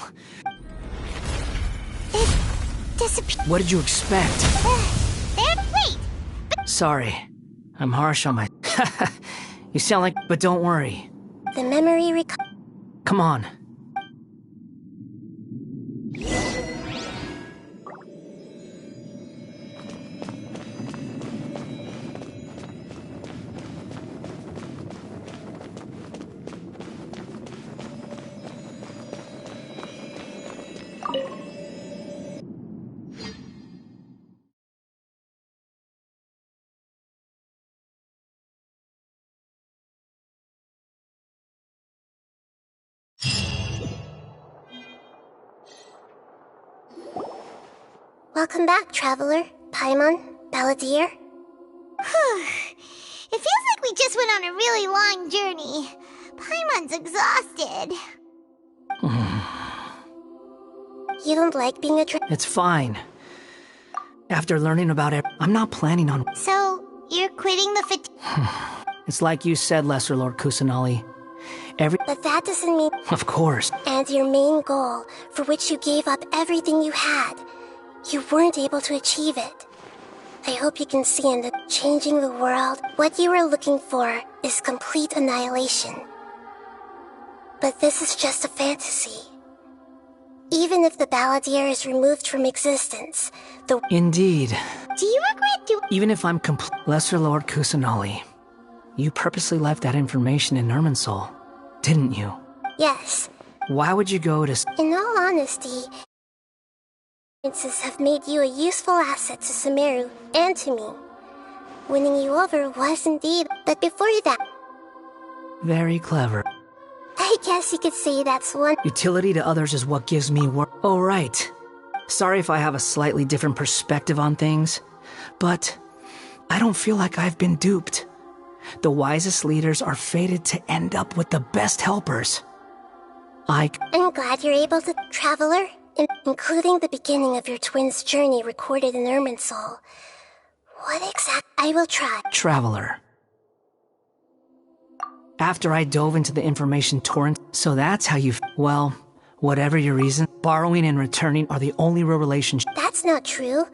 What did you expect? Wait! Sorry. I'm harsh on my... You sound like... But don't worry. The memory Come on. Welcome back, Traveler, Paimon, Balladeer. It feels like we just went on a really long journey. Paimon's exhausted. You don't like being a It's fine. After learning about it, I'm not planning on... So, you're quitting the It's like you said, Lesser Lord Kusanali. But that doesn't mean... Of course. And your main goal, for which you gave up everything you had, you weren't able to achieve it. I hope you can see in the changing the world, what you were looking for is complete annihilation. But this is just a fantasy. Even if the Balladeer is removed from existence, the... Indeed. Do you regret doing... Even if I'm Lesser Lord Kusanali, you purposely left that information in Irminsul, didn't you? Yes. Why would you go to... In all honesty, experiences have made you a useful asset to Sumeru and to me. Winning you over was indeed, but before that... Very clever. I guess you could say that's one... Utility to others is what gives me work. Oh, right. Sorry if I have a slightly different perspective on things, but I don't feel like I've been duped. The wisest leaders are fated to end up with the best helpers. I'm glad you're able to, Traveler, including the beginning of your twins' journey recorded in Irminsul. I will try. Traveler. After I dove into the information torrent, so that's how you... Well, whatever your reason, borrowing and returning are the only real relationship. That's not true.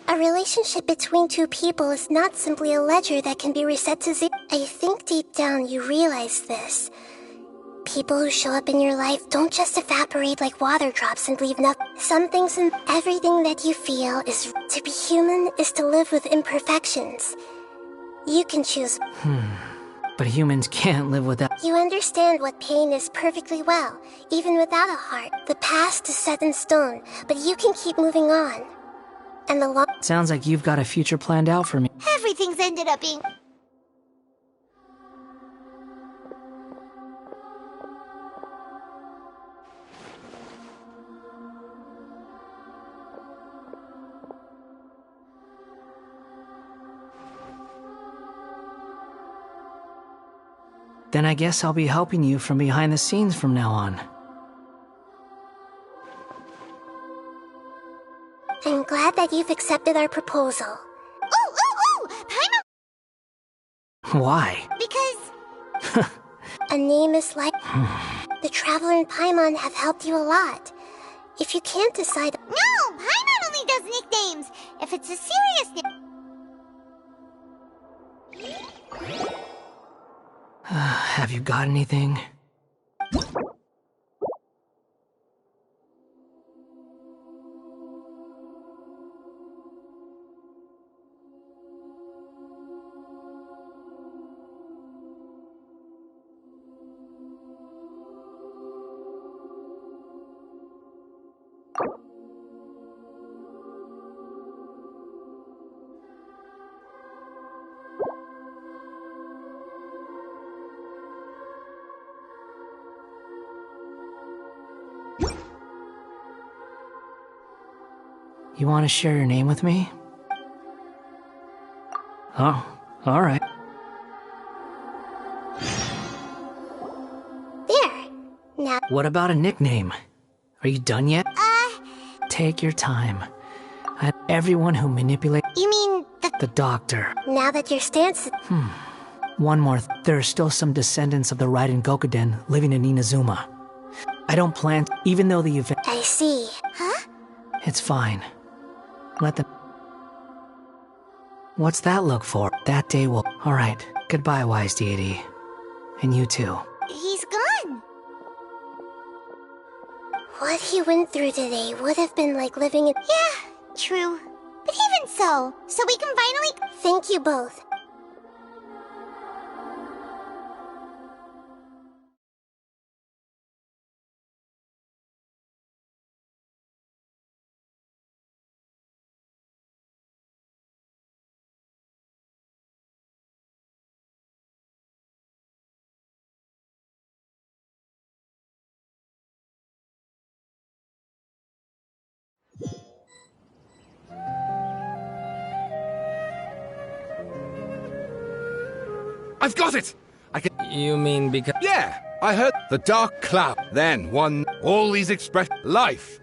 A relationship between two people is not simply a ledger that can be reset to zero. I think deep down you realize this. People who show up in your life don't just evaporate like water drops and leave nothing. Some things and everything that you feel is... To be human is to live with imperfections. You can choose... But humans can't live without... You understand what pain is perfectly well, even without a heart. The past is set in stone, but you can keep moving on. And the long... Sounds like you've got a future planned out for me. Everything's ended up being... Then I guess I'll be helping you from behind the scenes from now on. I'm glad that you've accepted our proposal. Ooh! Paimon! Why? Because... A name is like... The Traveler and Paimon have helped you a lot. If you can't decide... No! Paimon only does nicknames! If it's a serious name... Have you got anything? You want to share your name with me? Oh, alright. There. Now... What about a nickname? Are you done yet? Take your time. Everyone who manipulates... You mean the doctor. Now that your stance... One more. There are still some descendants of the Raiden Gokuden living in Inazuma. I don't plan... Even though the event... I see. Huh? It's fine. Let them... What's that look for? That day will... Alright, goodbye, wise deity. And you too. He's gone! What he went through today would have been like living in... Yeah, true. But even so we can finally... Thank you both. I've got it! I can... You mean because... Yeah! I heard the dark cloud. Then one... All these express... Life!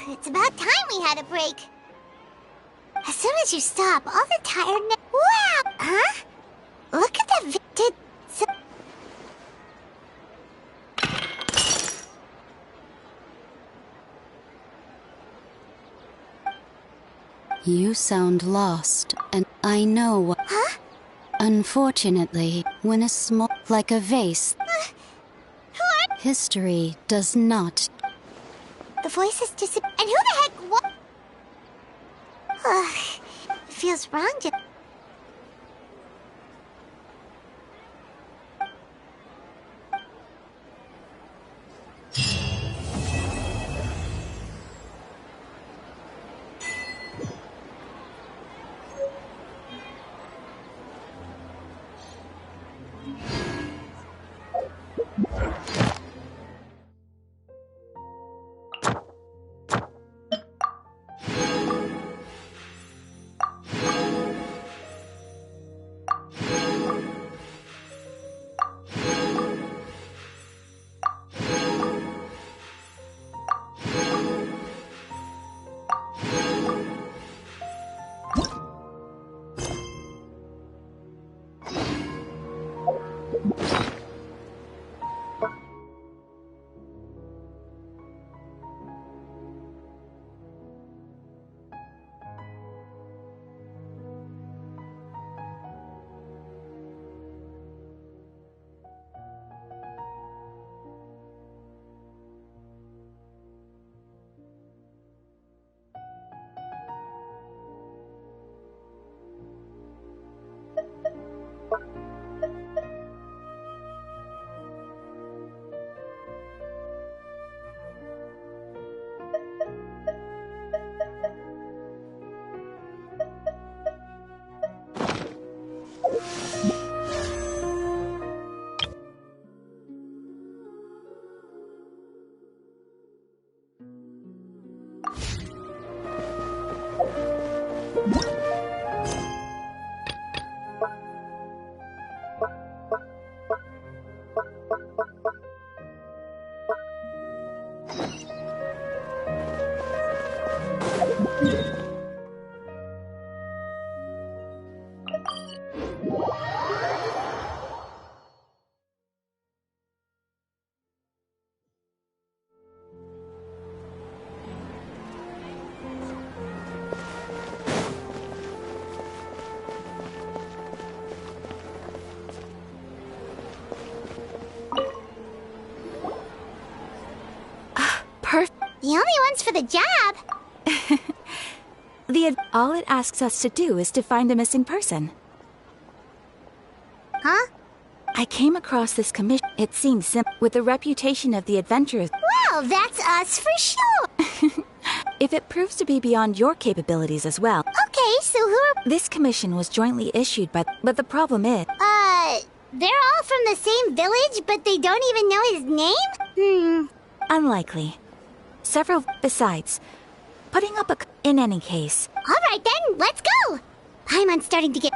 It's about time we had a break. As soon as you stop, all the tiredness... Wow! Huh? Look at that You sound lost, and I know what... Huh? Unfortunately, when a small... like a vase... history does not... The voice has disappeared. And who the heck... What? It feels wrong to... The only ones for the job. All it asks us to do is to find a missing person. Huh? I came across this commission. It seems simple, with the reputation of the adventurers. Well, that's us for sure. If it proves to be beyond your capabilities as well. Okay, so who are... This commission was jointly issued by... But the problem is... They're all from the same village, but they don't even know his name? Unlikely. Several... Besides, putting up a... In any case... Alright then, let's go! Paimon's starting to get...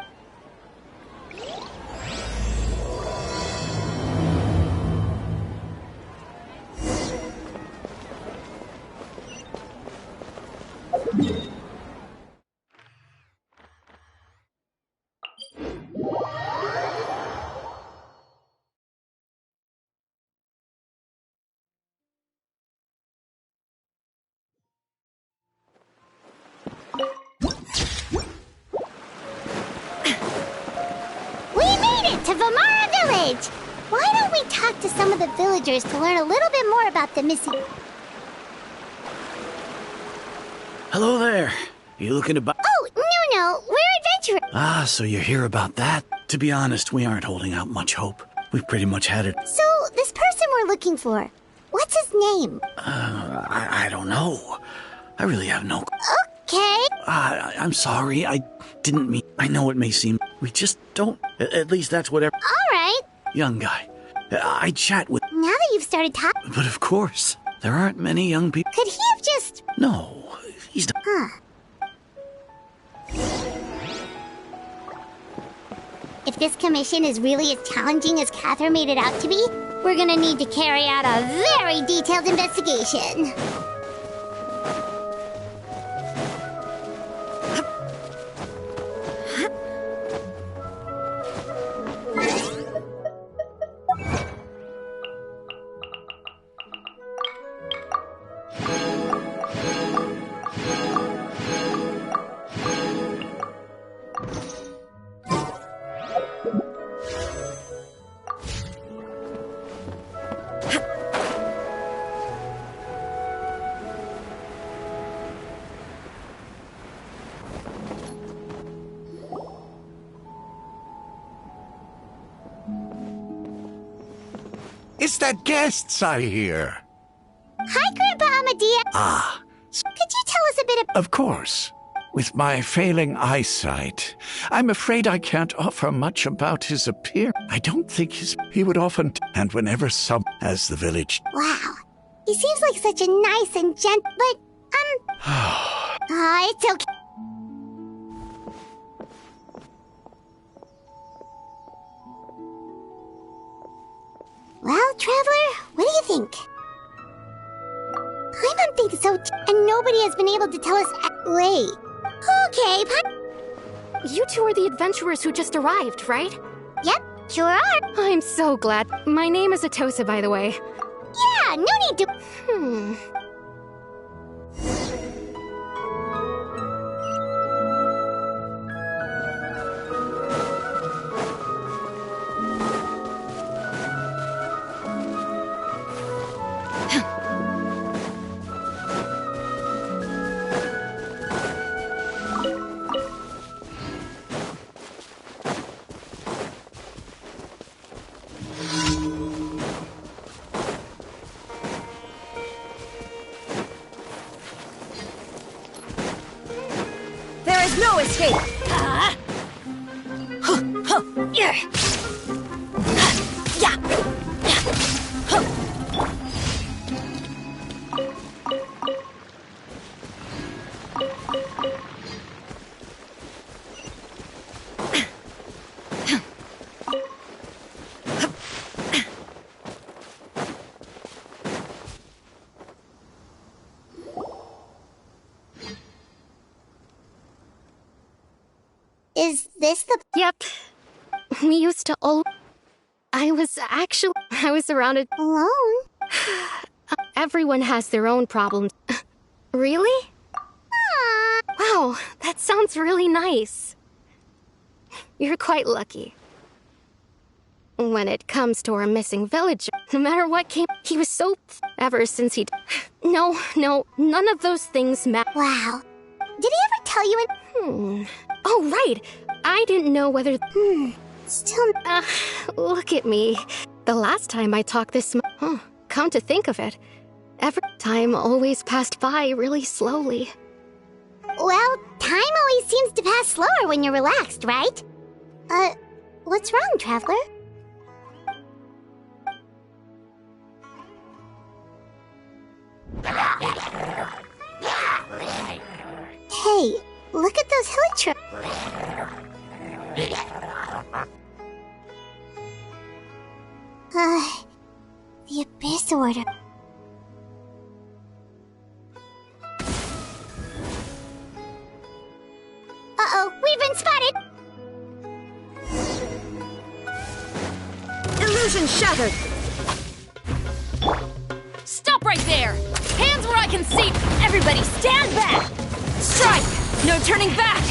To Vamara Village! Why don't we talk to some of the villagers to learn a little bit more about the missing... Hello there. You looking to buy... Oh, no, we're adventurers. Ah, so you're here about that? To be honest, we aren't holding out much hope. We've pretty much had it... So, this person we're looking for, what's his name? I don't know. I really have no... Okay. I'm sorry, I didn't mean... I know it may seem... We just don't... At least that's what... Alright. Young guy. I chat with... Now that you've started talking... But of course, there aren't many young people... Could he have just... No, he's... Huh. If this commission is really as challenging as Catherine made it out to be, we're gonna need to carry out a very detailed investigation. It's that guests I hear. Hi, Grandpa Amadeus. Ah. Could you tell us a bit Of course. With my failing eyesight, I'm afraid I can't offer much about his appearance. I don't think he would often, and whenever as the village. Wow. He seems like such a nice and gentle, but, it's okay. Well, Traveler, what do you think? I don't think so, and nobody has been able to tell us. Wait. Okay, You two are the adventurers who just arrived, right? Yep, sure are. I'm so glad. My name is Atosa, by the way. Yeah, no need to. There is no escape! Is this the... Yep. We used to all... I was surrounded... Alone? Everyone has their own problems. Really? Wow, that sounds really nice. You're quite lucky. When it comes to our missing villager, no matter what came, he was so... Ever since he... No, none of those things matter. Wow. Did he ever tell you Oh, right. I didn't know whether... Still... Look at me. The last time I talked this... come to think of it, every time always passed by really slowly. Well, time always seems to pass slower when you're relaxed, right? What's wrong, Traveler? Hey, look at those hilly the Abyss Order. Uh-oh, we've been spotted! Illusion shattered! Stop right there! Hands where I can see! Everybody stand back! Strike! No turning back!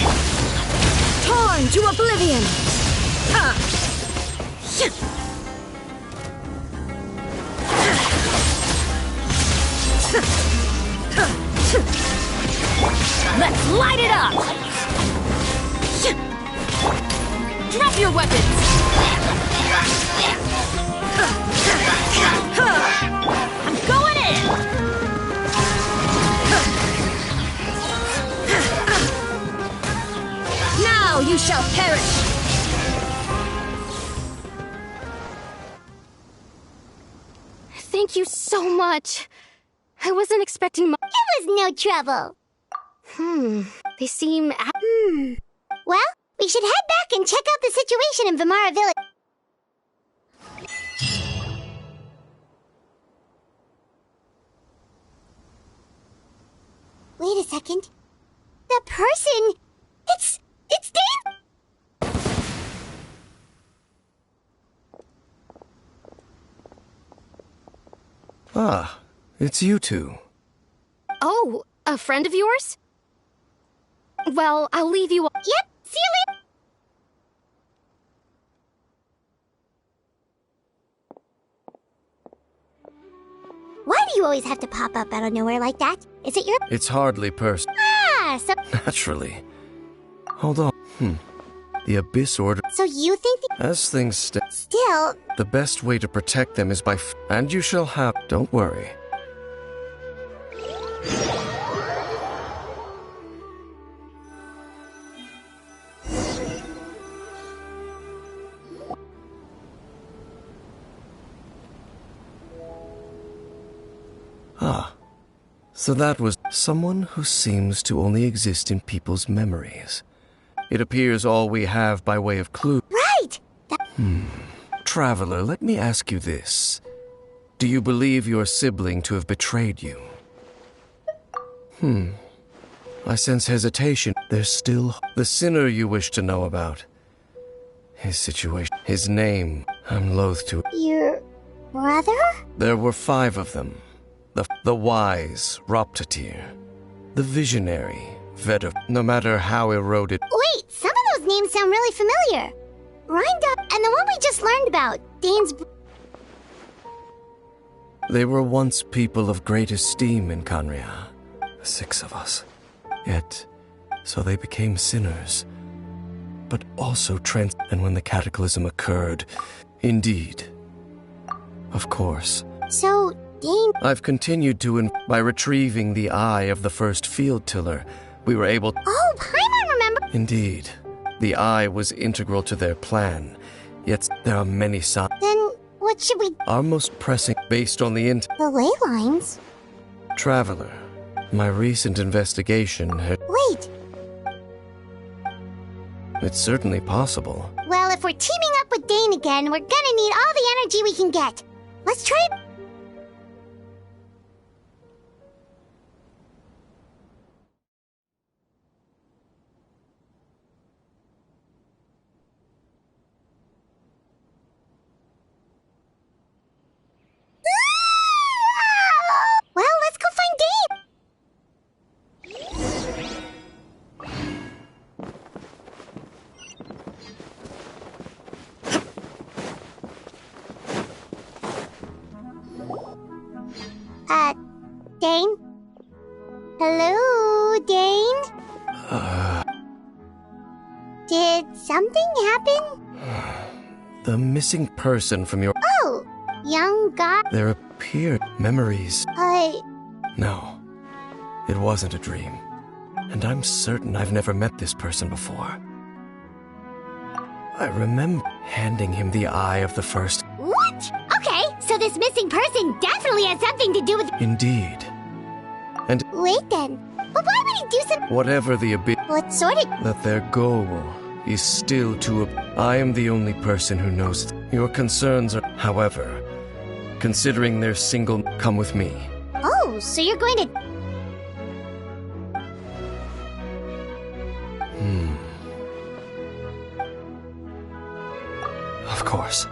Torn to oblivion! Let's light it up! Drop your weapons! I'm going in! Now you shall perish! Thank you so much. I wasn't expecting It was no trouble. They seem... Well, we should head back and check out the situation in Vimara Village. Wait a second. That person... It's Dan! Ah, it's you two. Oh, a friend of yours? Well, I'll leave you... Yep, see you later! Why do you always have to pop up out of nowhere like that? Is it your... It's hardly personal. Ah, so... Naturally. Hold on. The Abyss Order. So you think As things stand, still... the best way to protect them is by and you shall have. Don't worry. Ah, so that was someone who seems to only exist in people's memories. It appears all we have by way of clue. Right! Traveler, let me ask you this. Do you believe your sibling to have betrayed you? I sense hesitation. There's still the sinner you wish to know about. His situation, his name, I'm loath to... Your brother? There were 5 of them. The wise, Roptatir. The visionary, Vedder. No matter how eroded... Wait, some of those names sound really familiar. Rhinda, and the one we just learned about, Dane's... They were once people of great esteem in Canria. 6 of us. Yet, so they became sinners. But also and when the cataclysm occurred, indeed. Of course. So, Dane... I've continued to by retrieving the eye of the first field tiller, we were able... Oh, Paimon remember... Indeed. The eye was integral to their plan, yet there are many signs. Then, what should we... Our most pressing, based on the The ley lines? Traveler, my recent investigation had... Wait! It's certainly possible. Well, if we're teaming up with Dane again, we're gonna need all the energy we can get. Let's try it... Well, let's go find Dane! Dane? Hello, Dane? Did something happen? The missing person from your... Oh, young guy. There appeared memories. No, it wasn't a dream. And I'm certain I've never met this person before. I remember handing him the eye of the first... What? Okay, so this missing person definitely has something to do with... Indeed. And... Wait then, but why would he do something... Whatever the abyss... What sort of... That their goal is still to... I am the only person who knows... Your concerns are... However, considering their single... Come with me. Oh, so you're going to... Of course.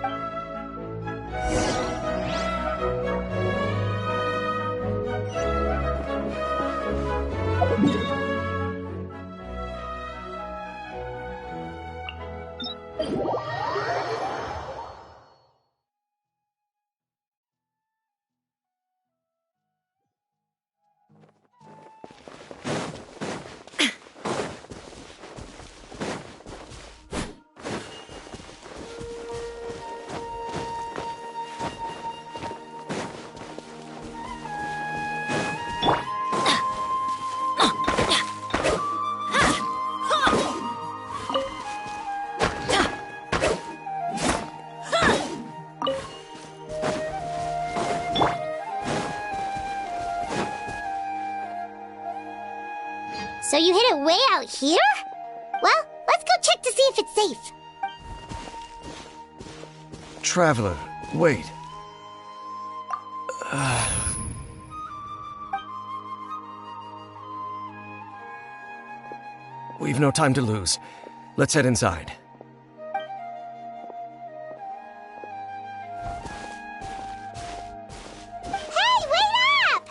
So you hid it way out here? Well, let's go check to see if it's safe. Traveler, wait. We've no time to lose. Let's head inside. Hey, wait up!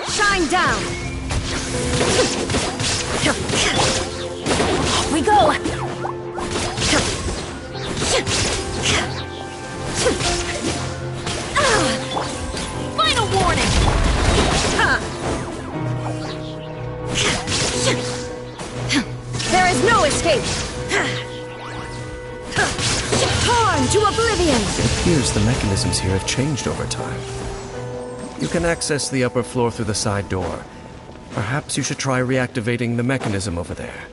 Shine down! We go! Final warning! There is no escape! Torn to oblivion! It appears the mechanisms here have changed over time. You can access the upper floor through the side door. Perhaps you should try reactivating the mechanism over there.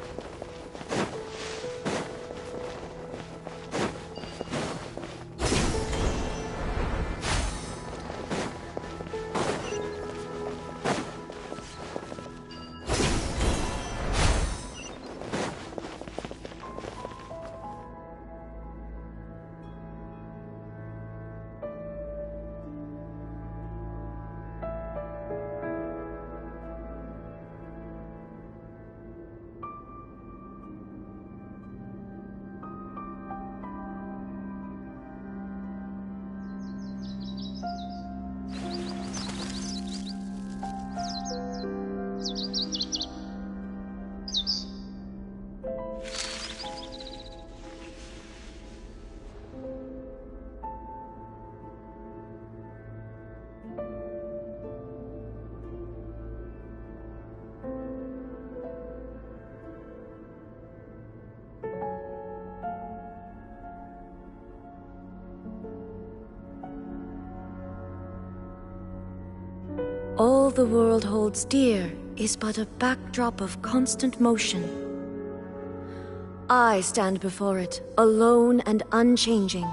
All the world holds dear is but a backdrop of constant motion. I stand before it, alone and unchanging.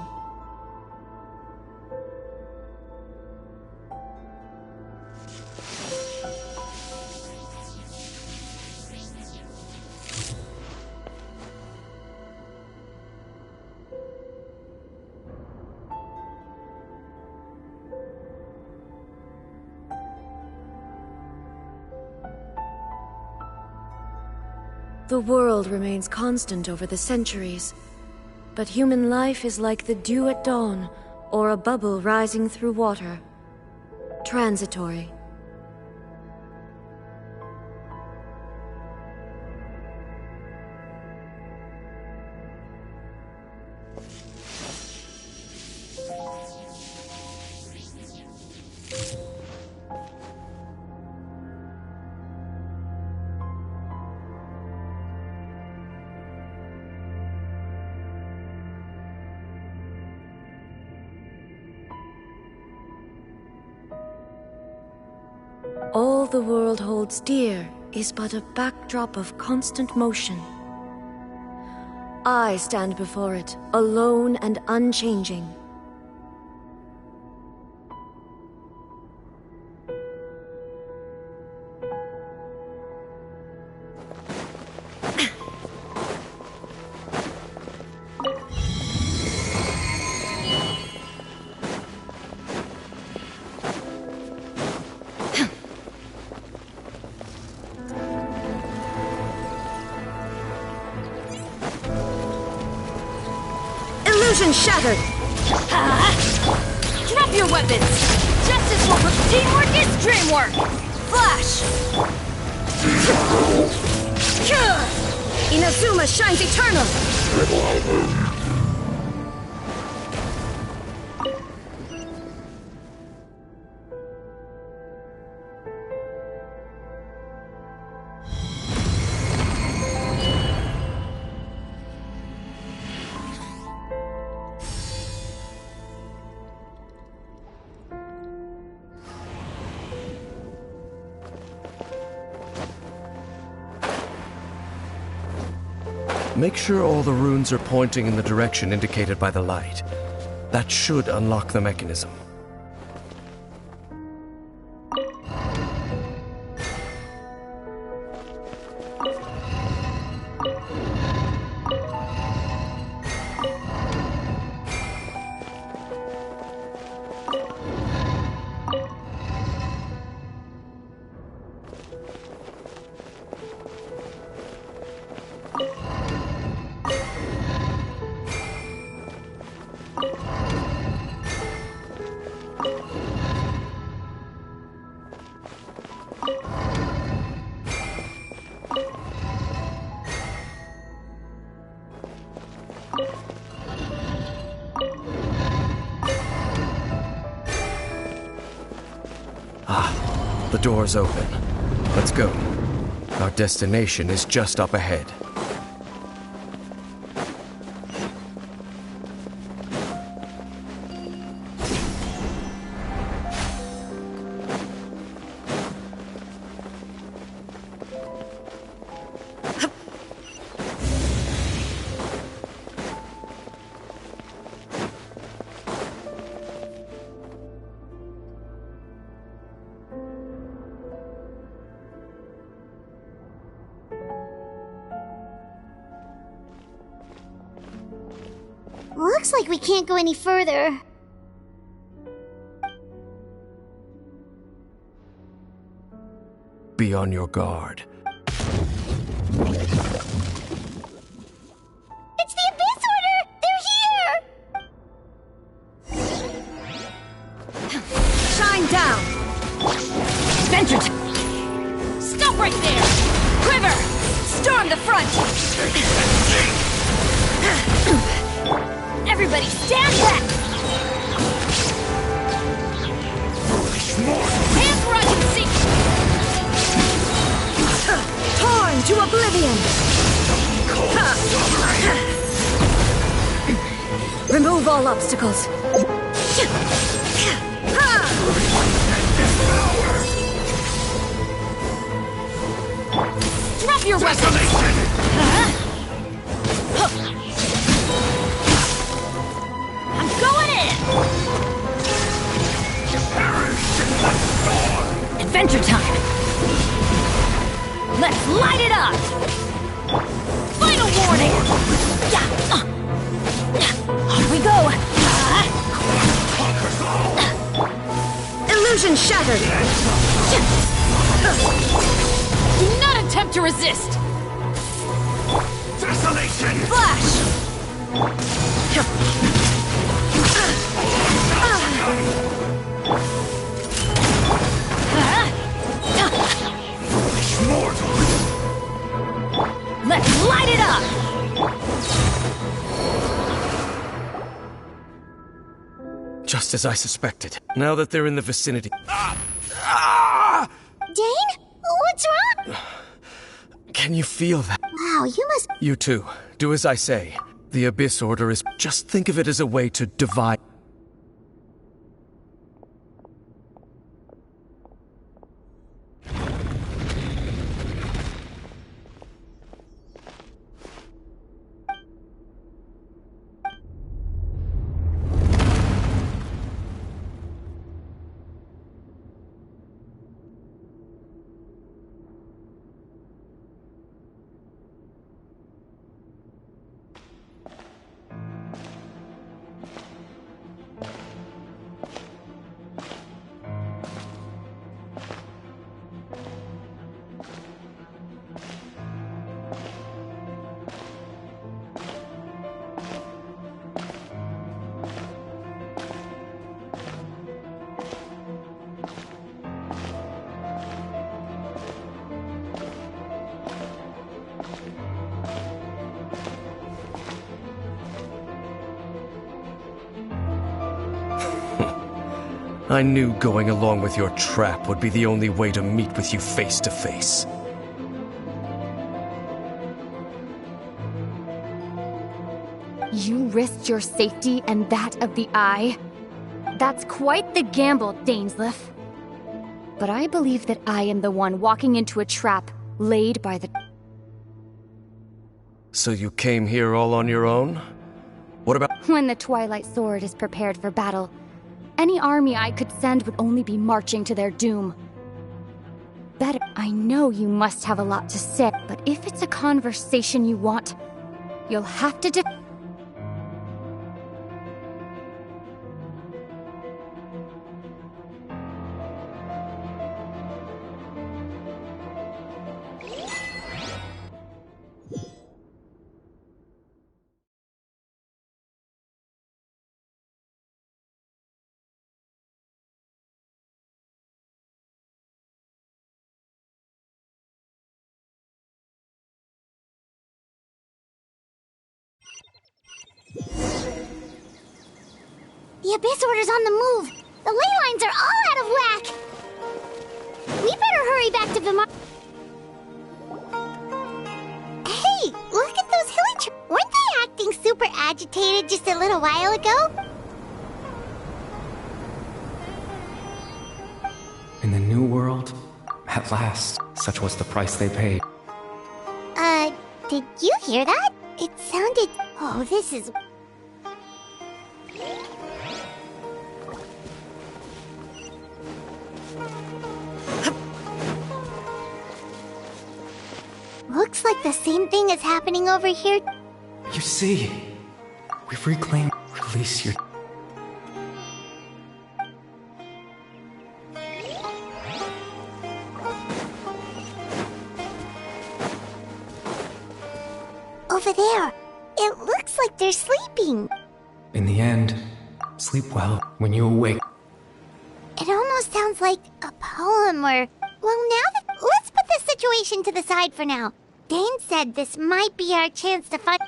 The world remains constant over the centuries, but human life is like the dew at dawn, or a bubble rising through water. Transitory. All the world holds dear is but a backdrop of constant motion. I stand before it, alone and unchanging. Illusion shattered! Drop your weapons! Justice will prove teamwork is dreamwork! Flash! Inazuma shines eternal! Make sure all the runes are pointing in the direction indicated by the light. That should unlock the mechanism. door's open. Let's go. Our destination is just up ahead. Looks like we can't go any further. Be on your guard. It's the Abyss Order! They're here! Shine down! Venture! Stop right there! Quiver! Storm the front! Everybody stand back! Hands where I can see! Torn to oblivion! Remove all obstacles. Drop your weapons! I'm going in! Adventure time! Let's light it up! Final warning! On we go! Illusion shattered! Do not attempt to resist! Desolation! Flash! Let's light it up! Just as I suspected. Now that they're in the vicinity. Dane? What's wrong? Can you feel that? Wow, you must... You too. Do as I say. The Abyss Order is... Just think of it as a way to divide... I knew going along with your trap would be the only way to meet with you face to face. You risked your safety and that of the Eye? That's quite the gamble, Dainsleif. But I believe that I am the one walking into a trap laid by the... So you came here all on your own? What about... When the Twilight Sword is prepared for battle, any army I could send would only be marching to their doom. Better. I know you must have a lot to say, but if it's a conversation you want, you'll have to The Abyss Order's on the move! The ley lines are all out of whack! We better hurry back to Vimar. Hey, look at those hilly weren't they acting super agitated just a little while ago? In the new world, at last, such was the price they paid. Did you hear that? It sounded... Oh, this is... Looks like the same thing is happening over here. You see, we've reclaimed... Release your... Over there. It looks like they're sleeping. In the end, sleep well when you awake. It almost sounds like a poem or... Well, now that... Let's put this situation to the side for now. Dane said this might be our chance to find...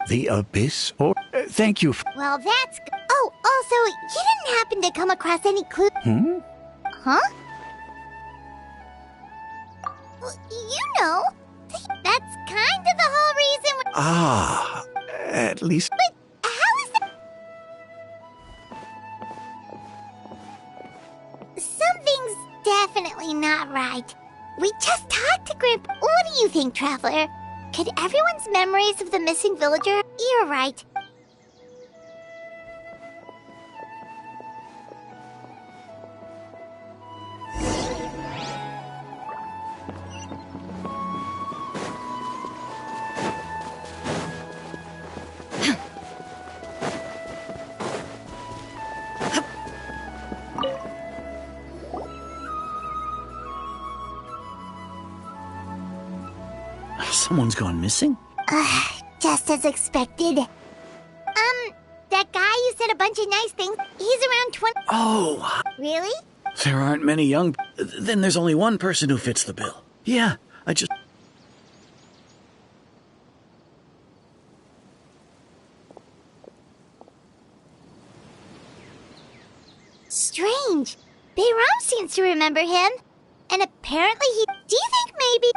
The Abyss? Or thank you. Well, that's... Oh, also, you didn't happen to come across any clues? Huh? Well, you know. That's kind of the whole reason... Ah, at least... But how is that... Something's definitely not right. We just talked to Grandpa. What do you think, Traveler? Could everyone's memories of the missing villager... You're right. Someone's gone missing? Just as expected. That guy you said a bunch of nice things, he's around 20... Oh! Really? There aren't many young... Then there's only one person who fits the bill. Yeah, I just... Strange. Bayram seems to remember him. And apparently he... Do you think maybe...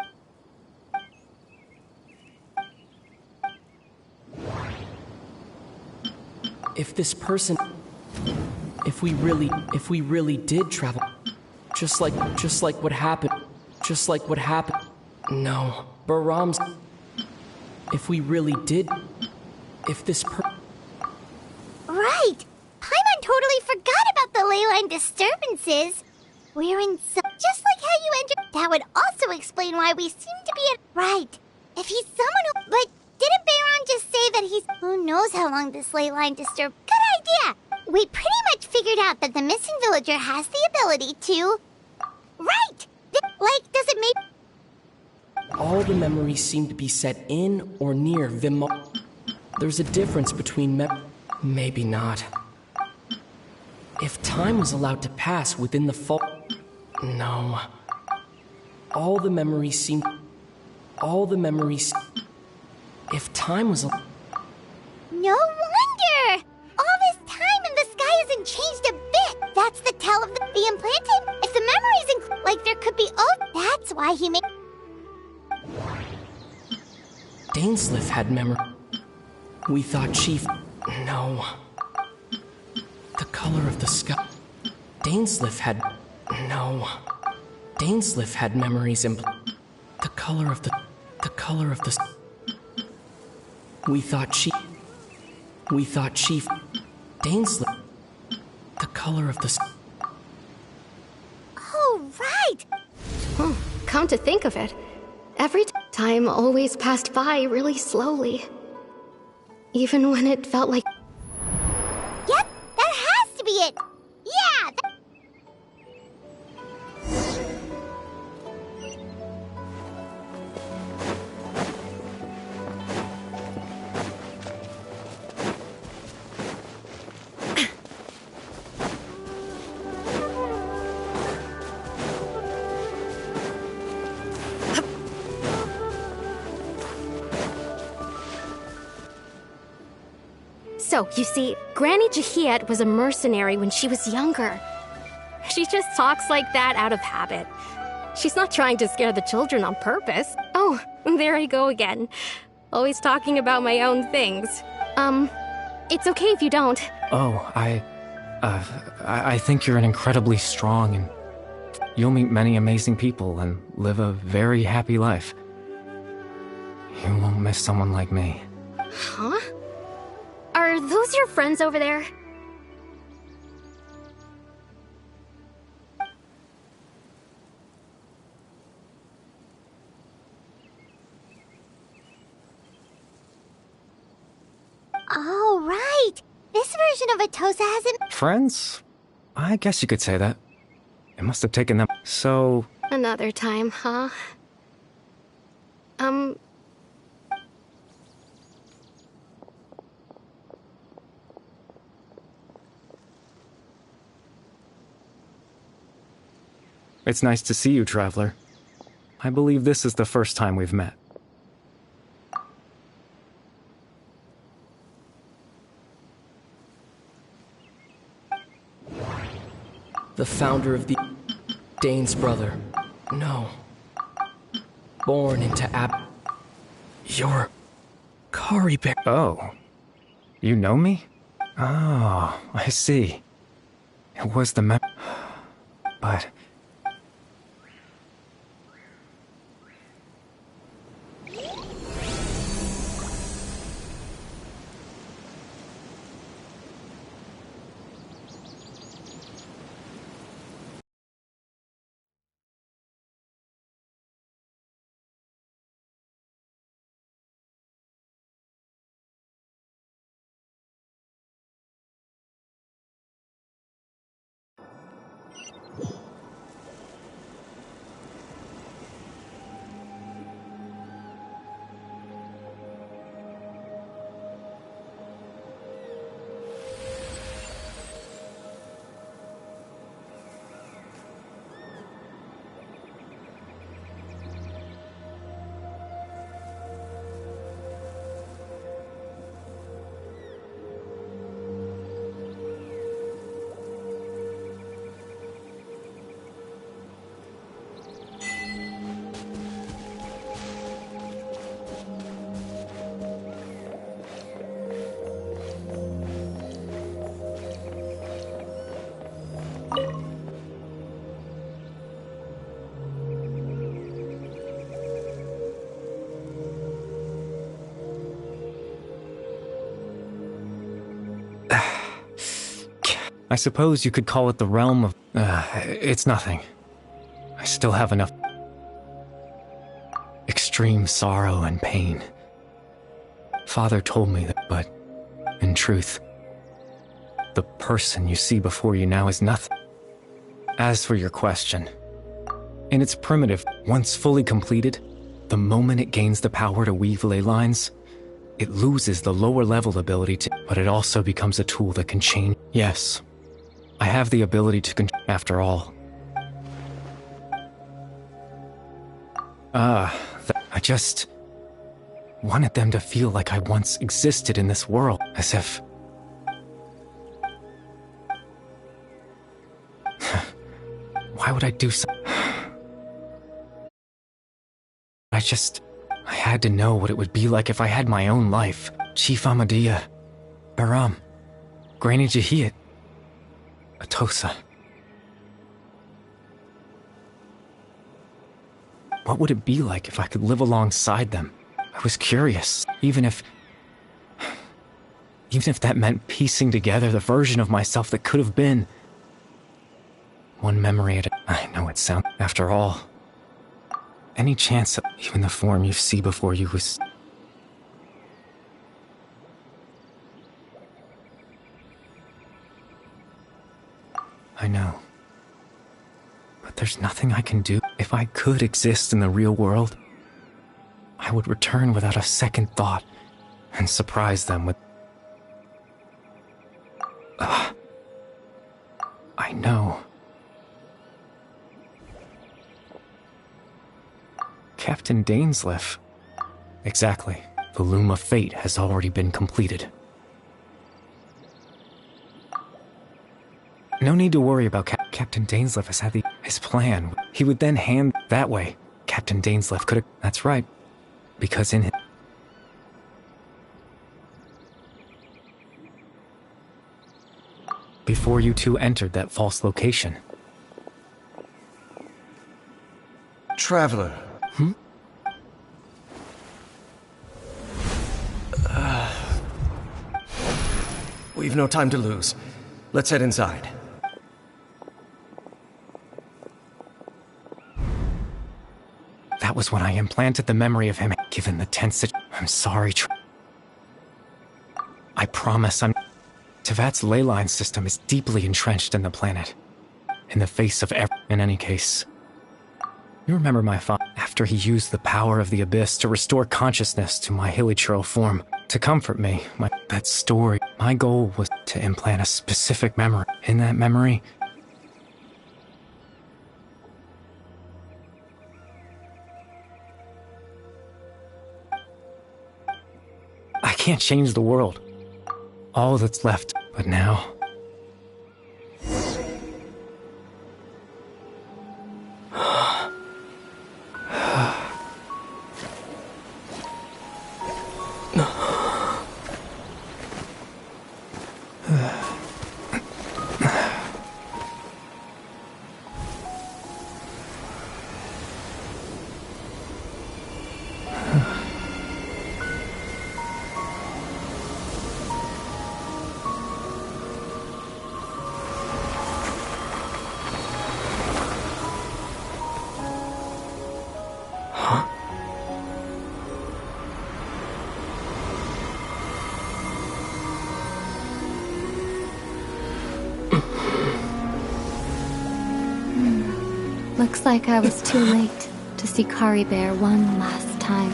If this person... If we really did travel... Just like what happened... No. Baram's... If we really did... If this Right! Paimon totally forgot about the ley line disturbances. We're in so... Just like how you entered... That would also explain why we seem to be at... Right. If he's someone who... But didn't Bayron just say that he's... Who knows how long this ley line disturbed... Good idea! We pretty much figured out that the missing villager has the ability to... Right! Like, does it make... All the memories seem to be set in or near Vimar. There's a difference between Maybe not. If time was allowed to pass within the fault... No. All the memories seem... If time was... No wonder! All this time and the sky hasn't changed a bit! That's the tell of the implanted. If the memories like there could be... Oh, that's why he made... Dainsliff had memory. We thought Chief... No. The color of the sky... Dainsliff had... No. Dainsliff had memories The color of the... We thought Chief... Dainsliff... The color of the... Oh, right! Come to think of it, every time always passed by really slowly. even when it felt like... Yep, that has to be it! Yeah! So, you see, Granny Jahiet was a mercenary when she was younger. She just talks like that out of habit. She's not trying to scare the children on purpose. Oh, there I go again. Always talking about my own things. It's okay if you don't. Oh, I think you're an incredibly strong and you'll meet many amazing people and live a very happy life. You won't miss someone like me. Huh? Are those your friends over there? Oh, right! This version of Atosa hasn't... Friends? I guess you could say that. It must have taken them so... Another time, huh? It's nice to see you, Traveler. I believe this is the first time we've met. The founder of the... Dane's brother. No. Born into You're... Kari Bear. Oh. You know me? Oh, I see. It was the But... I suppose you could call it the realm of... it's nothing. I still have enough... extreme sorrow and pain. Father told me that, but... in truth... the person you see before you now is nothing. As for your question... in its primitive, once fully completed, the moment it gains the power to weave ley lines... it loses the lower level ability to... but it also becomes a tool that can change... Yes... I have the ability to control, after all. I just wanted them to feel like I once existed in this world, as if... Why would I do so? I had to know what it would be like if I had my own life. Chief Ahmadiyya, Baram, Granny Jahiet, Atosa. What would it be like if I could live alongside them? I was curious, even if that meant piecing together the version of myself that could have been. One memory at a... I know it sounds... After all, any chance of even the form you see before you was... I know. But there's nothing I can do. If I could exist in the real world, I would return without a second thought and surprise them with... I know. Captain Dainsleif. Exactly. The Loom of Fate has already been completed. No need to worry about Captain Dainsleif has had his plan. He would then hand that way. Captain Dainsleif could have... That's right. Because in his... Before you two entered that false location. Traveler. We've no time to lose. Let's head inside. That was when I implanted the memory of him, given the tense situation. I'm sorry, I promise I'm... Tevat's ley line system is deeply entrenched in the planet. In the face of In any case... You remember my father, after he used the power of the Abyss to restore consciousness to my hilichurl form, to comfort me, that story, my goal was to implant a specific memory. In that memory... I can't change the world. All that's left, but now... Looks like I was too late to see Kari Bear one last time.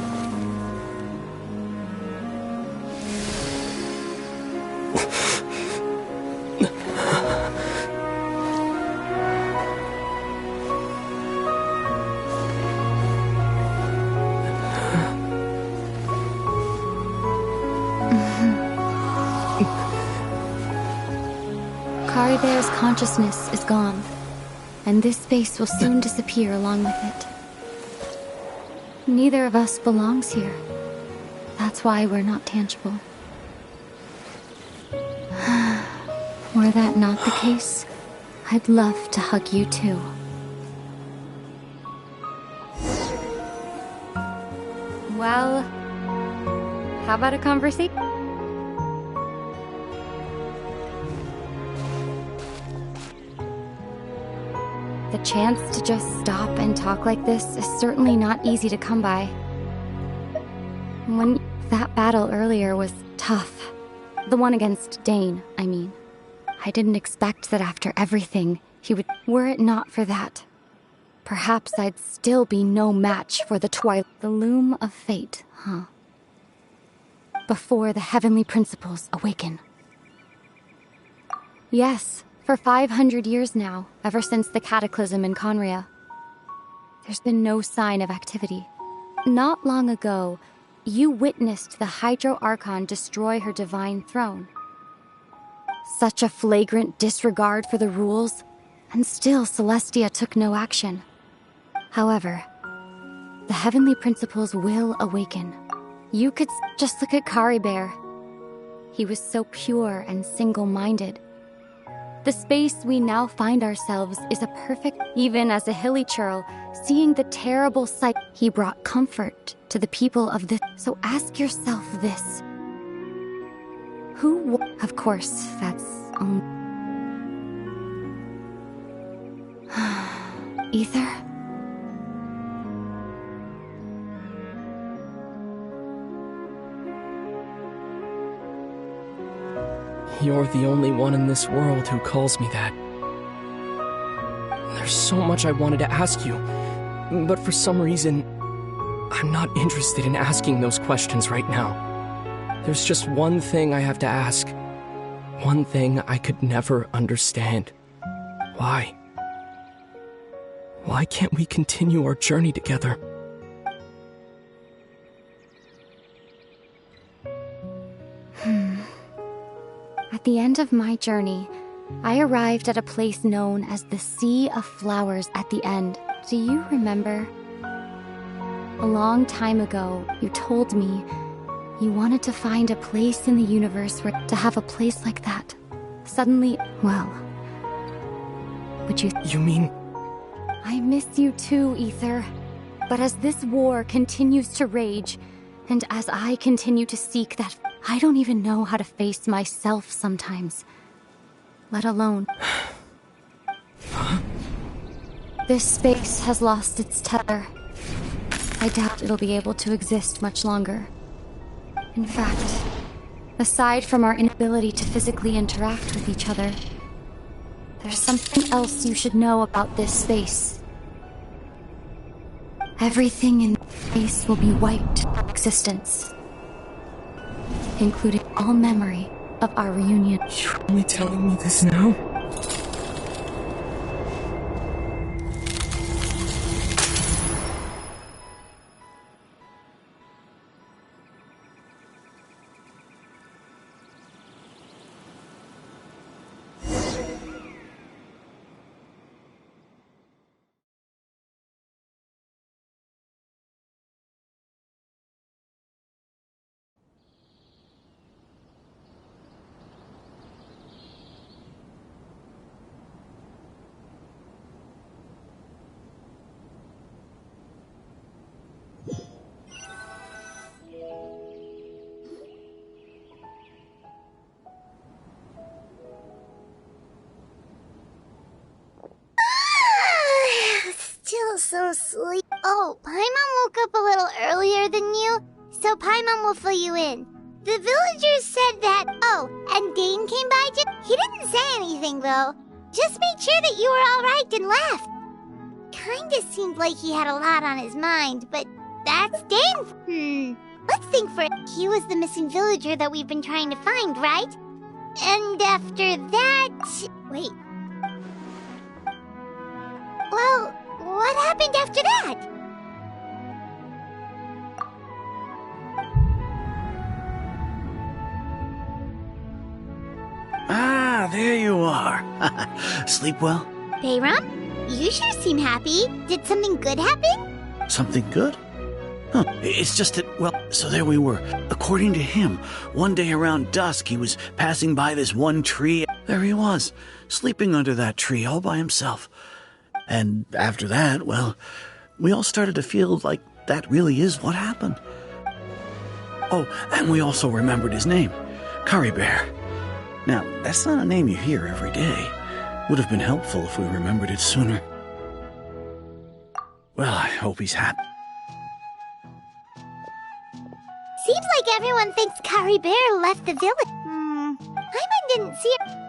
Kari Bear's consciousness is gone. And this space will soon disappear along with it. Neither of us belongs here. That's why we're not tangible. Were that not the case, I'd love to hug you too. Well, how about a conversation? The chance to just stop and talk like this is certainly not easy to come by. When that battle earlier was tough. The one against Dane, I mean. I didn't expect that after everything, he would... Were it not for that, perhaps I'd still be no match for the Twilight. The Loom of Fate, huh? Before the heavenly principles awaken. Yes. For 500 years now, ever since the cataclysm in Conria, there's been no sign of activity. Not long ago, you witnessed the Hydro Archon destroy her divine throne. Such a flagrant disregard for the rules, and still Celestia took no action. However, the heavenly principles will awaken. You could just look at Kari Bear. He was so pure and single-minded. The space we now find ourselves is a perfect... Even as a hilichurl, seeing the terrible sight, he brought comfort to the people of this. So ask yourself this. Who... Of course, that's... Ether? You're the only one in this world who calls me that. There's so much I wanted to ask you, but for some reason, I'm not interested in asking those questions right now. There's just one thing I have to ask. One thing I could never understand. Why? Why can't we continue our journey together? At the end of my journey, I arrived at a place known as the Sea of Flowers at the end. Do you remember? A long time ago, you told me you wanted to find a place in the universe where to have a place like that. Suddenly, well, would you... You mean... I miss you too, Ether. But as this war continues to rage, and as I continue to seek that, I don't even know how to face myself sometimes. Let alone... This space has lost its tether. I doubt it'll be able to exist much longer. In fact, aside from our inability to physically interact with each other, there's something else you should know about this space. Everything in this space will be wiped from existence, including all memory of our reunion. You're only telling me this now? Still so sleepy. Oh, Paimon woke up a little earlier than you, so Paimon will fill you in. The villagers said that... Oh, and Dane came by He didn't say anything, though. Just made sure that you were alright and left. Kinda seemed like he had a lot on his mind, but that's Dane. Let's think for it. He was the missing villager that we've been trying to find, right? And after that... Wait. Well, what happened after that? Ah, there you are. Sleep well? Bayram, you sure seem happy. Did something good happen? Something good? Huh. It's just that, well, so there we were. According to him, one day around dusk, he was passing by this one tree. There he was, sleeping under that tree all by himself. And after that, well, we all started to feel like that really is what happened. Oh, and we also remembered his name, Curry Bear. Now, that's not a name you hear every day. Would have been helpful if we remembered it sooner. Well, I hope he's happy. Seems like everyone thinks Curry Bear left the village. Paimon didn't see her.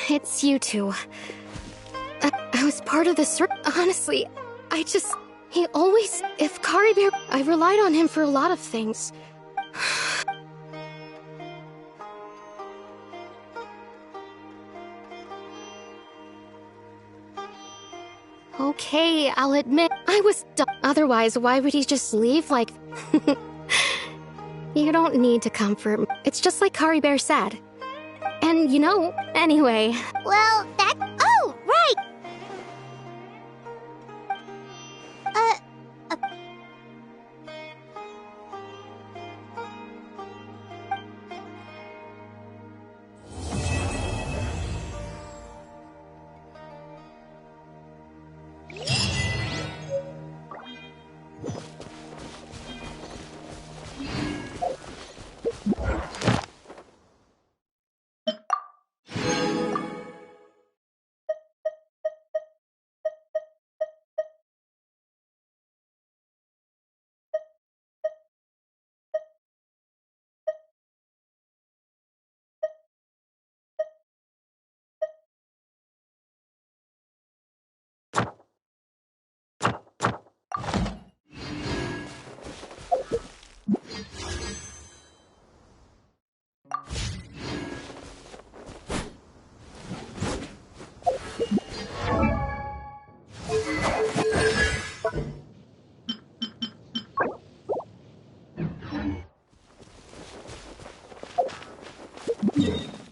It's you two. I was part of this. Honestly, he always. If Curry Bear, I relied on him for a lot of things. Okay, I'll admit, I was dumb. Otherwise, why would he just leave like... You don't need to comfort me. It's just like Curry Bear said. And, anyway... Well, that... Oh, right! you.